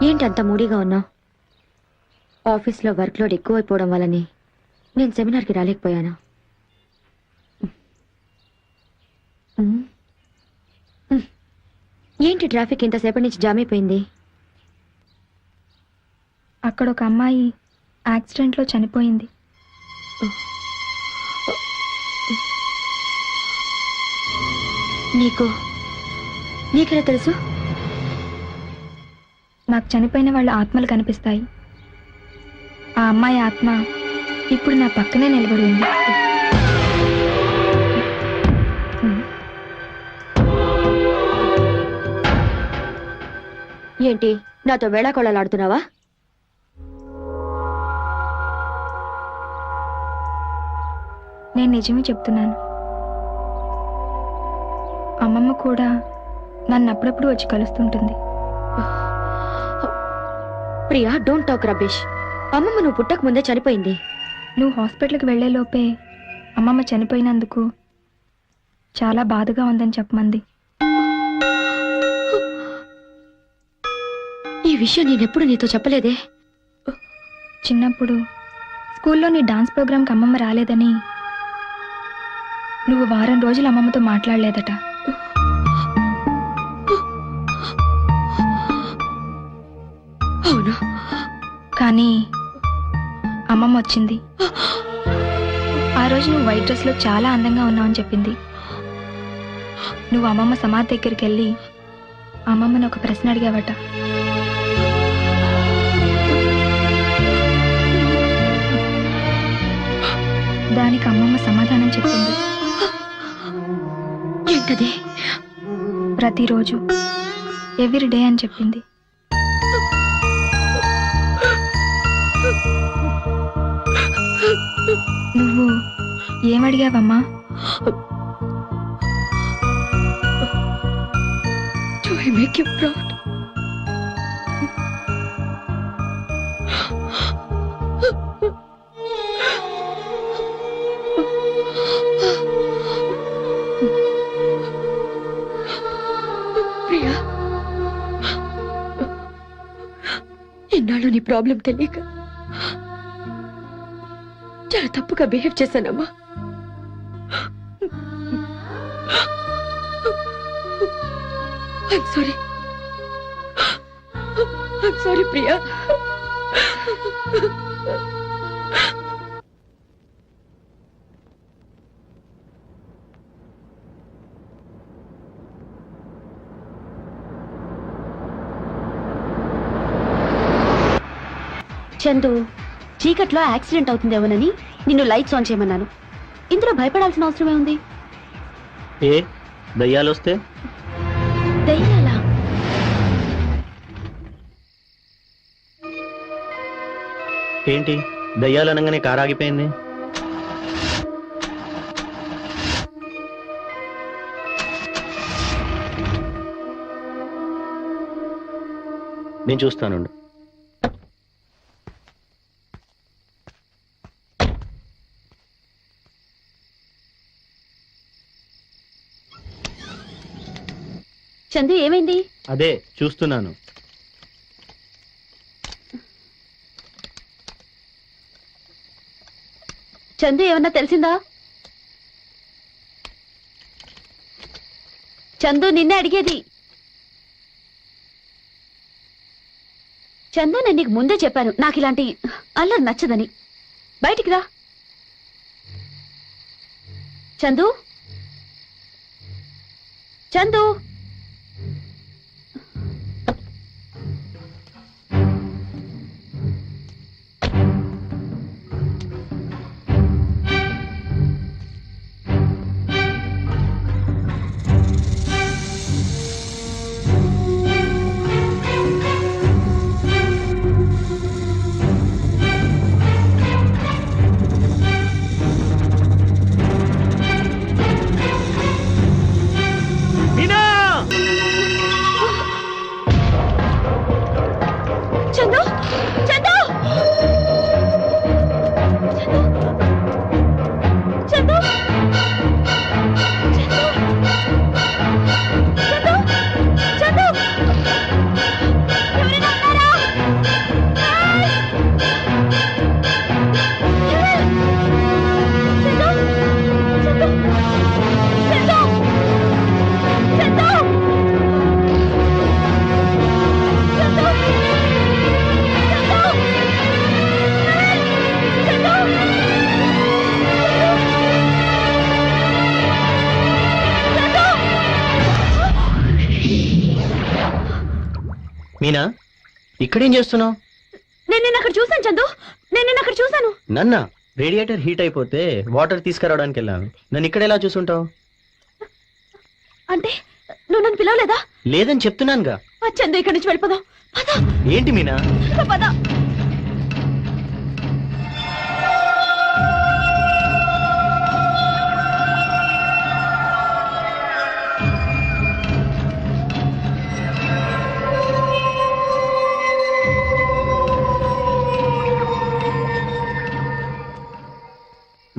Speaker 5: ఏంటి అంత మూడీగా ఉన్నావు? ఆఫీస్లో వర్క్ లోడ్ ఎక్కువైపోవడం వల్లని నేను సెమినార్కి రాలేకపోయాను. ఏంటి ట్రాఫిక్ ఇంతసేపటి నుంచి జామ్ అయిపోయింది?
Speaker 4: అక్కడ ఒక అమ్మాయి యాక్సిడెంట్ లో చనిపోయింది.
Speaker 5: నీకెలా తెలుసు?
Speaker 4: నాకు చనిపోయిన వాళ్ళ ఆత్మలు కనిపిస్తాయి. ఆ అమ్మాయి ఆత్మ ఇప్పుడు నా పక్కనే నిలబడి ఉంది.
Speaker 5: ఏంటి నాతో వేళాకోళాలాడుతున్నావా?
Speaker 4: నేను నిజమే చెప్తున్నాను. అమ్మమ్మ కూడా నన్ను అప్పుడప్పుడు వచ్చి కలుస్తుంటుంది.
Speaker 5: Priya, don't talk rubbish. అమ్మమ్మ నువ్వు పుట్టక ముందే చనిపోయింది.
Speaker 4: నువ్వు హాస్పిటల్కి వెళ్లే లోపే అమ్మమ్మ చనిపోయినందుకు చాలా బాధగా ఉందని చెప్పమంది.
Speaker 5: ఈ విషయం నేనెప్పుడు నీతో చెప్పలేదే.
Speaker 4: చిన్నప్పుడు స్కూల్లో నీ డాన్స్ ప్రోగ్రాంకి అమ్మమ్మ రాలేదని నువ్వు వారం రోజులు అమ్మమ్మతో మాట్లాడలేదట. కానీ అమ్మమ్మ వచ్చింది. ఆ రోజు నువ్వు వైట్ డ్రెస్లో చాలా అందంగా ఉన్నావని చెప్పింది. నువ్వు అమ్మమ్మ సమాధి దగ్గరికి వెళ్ళి అమ్మమ్మని ఒక ప్రశ్న అడిగావట. దానికి అమ్మమ్మ సమాధానం చెప్పింది.
Speaker 5: ఏంటది?
Speaker 4: ప్రతిరోజు ఎవ్రీ డే అని చెప్పింది. నువ్వు ఏమడిగావమ్మా?
Speaker 5: Do I make you proud? Priya, ఇన్నాళ్ళు నీ ప్రాబ్లం తెలియక చాలా తప్పుగా బిహేవ్ చేశానమ్మా. I'm sorry. I'm sorry, Priya. Chandu, చీకట్లో యాక్సిడెంట్ అవుతుందేమోనని నిన్ను లైట్స్ ఆన్ చేయమన్నాను. ఇందులో భయపడాల్సిన అవసరమే ఉంది?
Speaker 1: ఏ దయ్యాలు వస్తే?
Speaker 5: దయ్యాలా?
Speaker 1: ఏంటి దయ్యాలు అనగానే కారు ఆగిపోయింది? నేను చూస్తానుండు.
Speaker 5: చందు, ఏమైంది?
Speaker 1: అదే చూస్తున్నాను.
Speaker 5: చందు, ఏమన్నా తెలిసిందా? చందు, నిన్నే అడిగేది. చందు, నేను నీకు ముందే చెప్పాను నాకు ఇలాంటి అల్లరి నచ్చదని. బయటికి రా. చందు, చందు. చందు, చందు, చందు, చందు, చందు, ఎవరైనా ఉన్నారా? చందు, చందు, చందు, చందు.
Speaker 1: మీనా, ఇక్కడేం చేస్తున్నావు?
Speaker 5: నేను నిన్న అక్కడ చూశాను చందు, నేను నిన్న అక్కడ చూశాను.
Speaker 1: నన్న రేడియేటర్ హీట్ అయిపోతే వాటర్ తీసుకురావడానికి వెళ్ళాను. నన్ను ఇక్కడ ఎలా చూసుంటావు?
Speaker 5: అంటే నువ్వు నన్ను పిలవలేదా?
Speaker 1: లేదని చెప్తున్నానుగా.
Speaker 5: చందు, ఇక్కడి నుంచి వెళ్ళిపోదాం.
Speaker 1: ఏంటి మీనా?
Speaker 5: పద.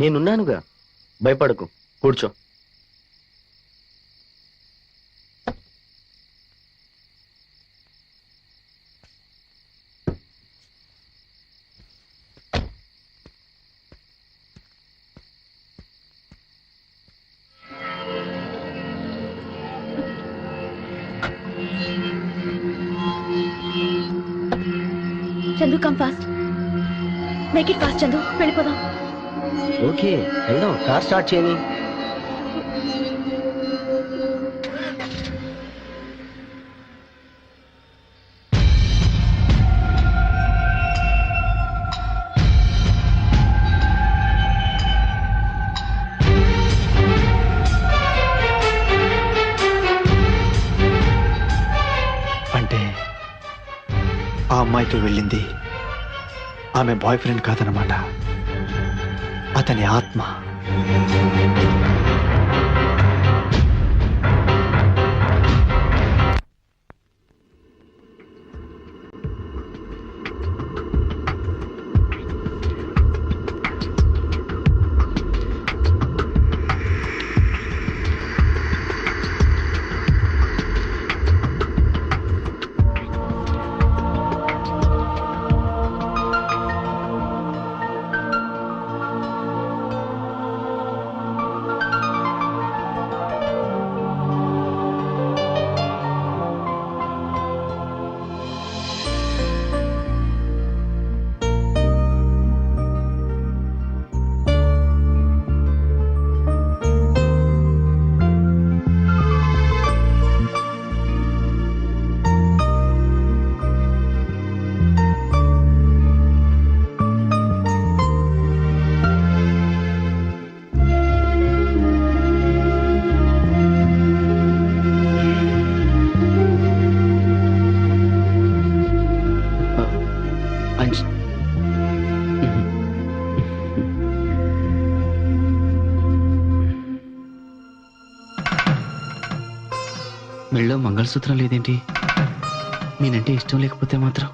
Speaker 1: నేనున్నానుగా, భయపడకు, కూర్చో.
Speaker 5: Chandu, come fast. Make it fast Chandu, వెళ్ళిపోదాం.
Speaker 1: ఓకే వెళ్దాం, కార్ స్టార్ట్ చేయని.
Speaker 2: అంటే ఆ అమ్మాయితో వెళ్ళింది ఆమె బాయ్ ఫ్రెండ్ కాదనమాట, అతని ఆత్మ. మెళ్ళో మంగళసూత్రం లేదేంటి? నేనంటే ఇష్టం లేకపోతే మాత్రం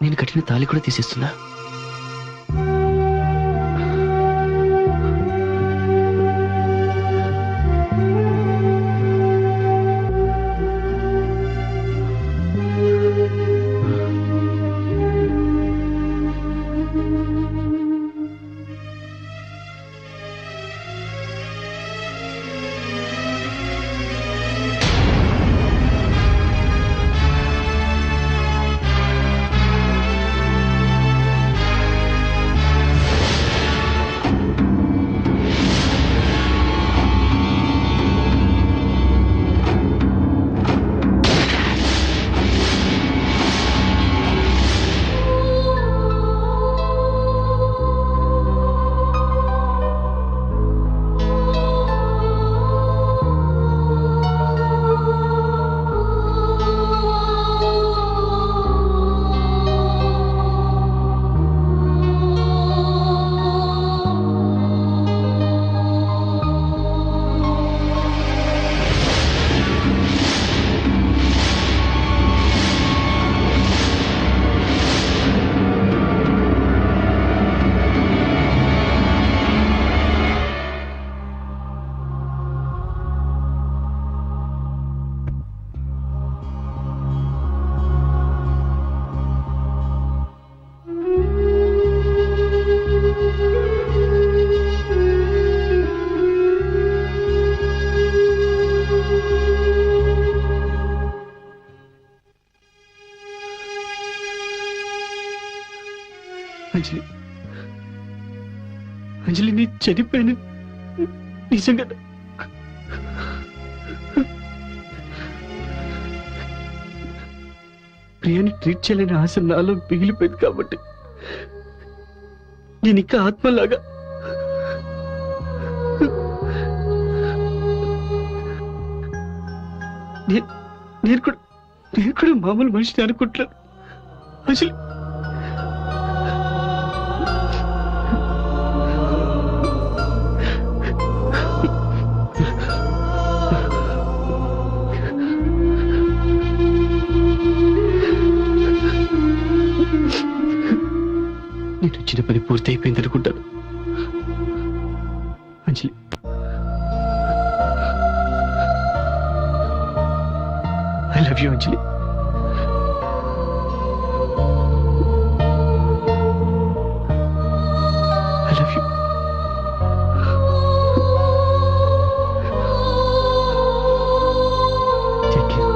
Speaker 2: నేను కట్టిన తాళి కూడా తీసేస్తుందా? అంజలి, అంజలి నీ చనిపోయాను నిజంగా. ప్రియాని ట్రీట్ చేయలేని ఆశ నాలో మిగిలిపోయింది కాబట్టి నేను ఇంకా ఆత్మలాగా నేను కూడా మామూలు మనిషిని అనుకుంటున్నాను. అసలు నేను వచ్చిన పని పూర్తి అయిపోయింది అనుకుంటాను. Anjali, I love you Anjali. I love you. Take care.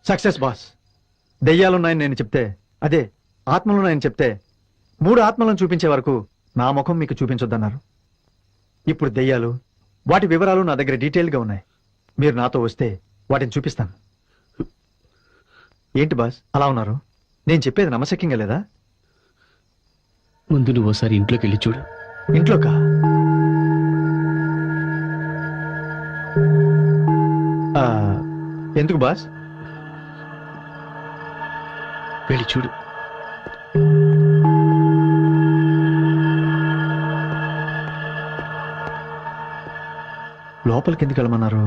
Speaker 2: Success boss. దెయ్యాలున్నాయని నేను చెప్తే, అదే ఆత్మలున్నాయని చెప్తే 3 ఆత్మలను చూపించే వరకు నా ముఖం మీకు చూపించొద్దన్నారు. ఇప్పుడు దెయ్యాలు, వాటి వివరాలు నా దగ్గర డీటెయిల్గా ఉన్నాయి. మీరు నాతో వస్తే వాటిని చూపిస్తాను. ఏంటి బాస్ అలా ఉన్నారు? నేను చెప్పేది నమ్మశక్యంగా లేదా?
Speaker 1: ముందు నువ్వు ఒకసారి ఇంట్లోకి వెళ్ళి చూడు.
Speaker 2: ఇంట్లోకా? ఆ, ఎందుకు బాస్?
Speaker 1: వెళ్ళి చూడు.
Speaker 2: లోపలికి ఎందుకు వెళ్ళమన్నారు?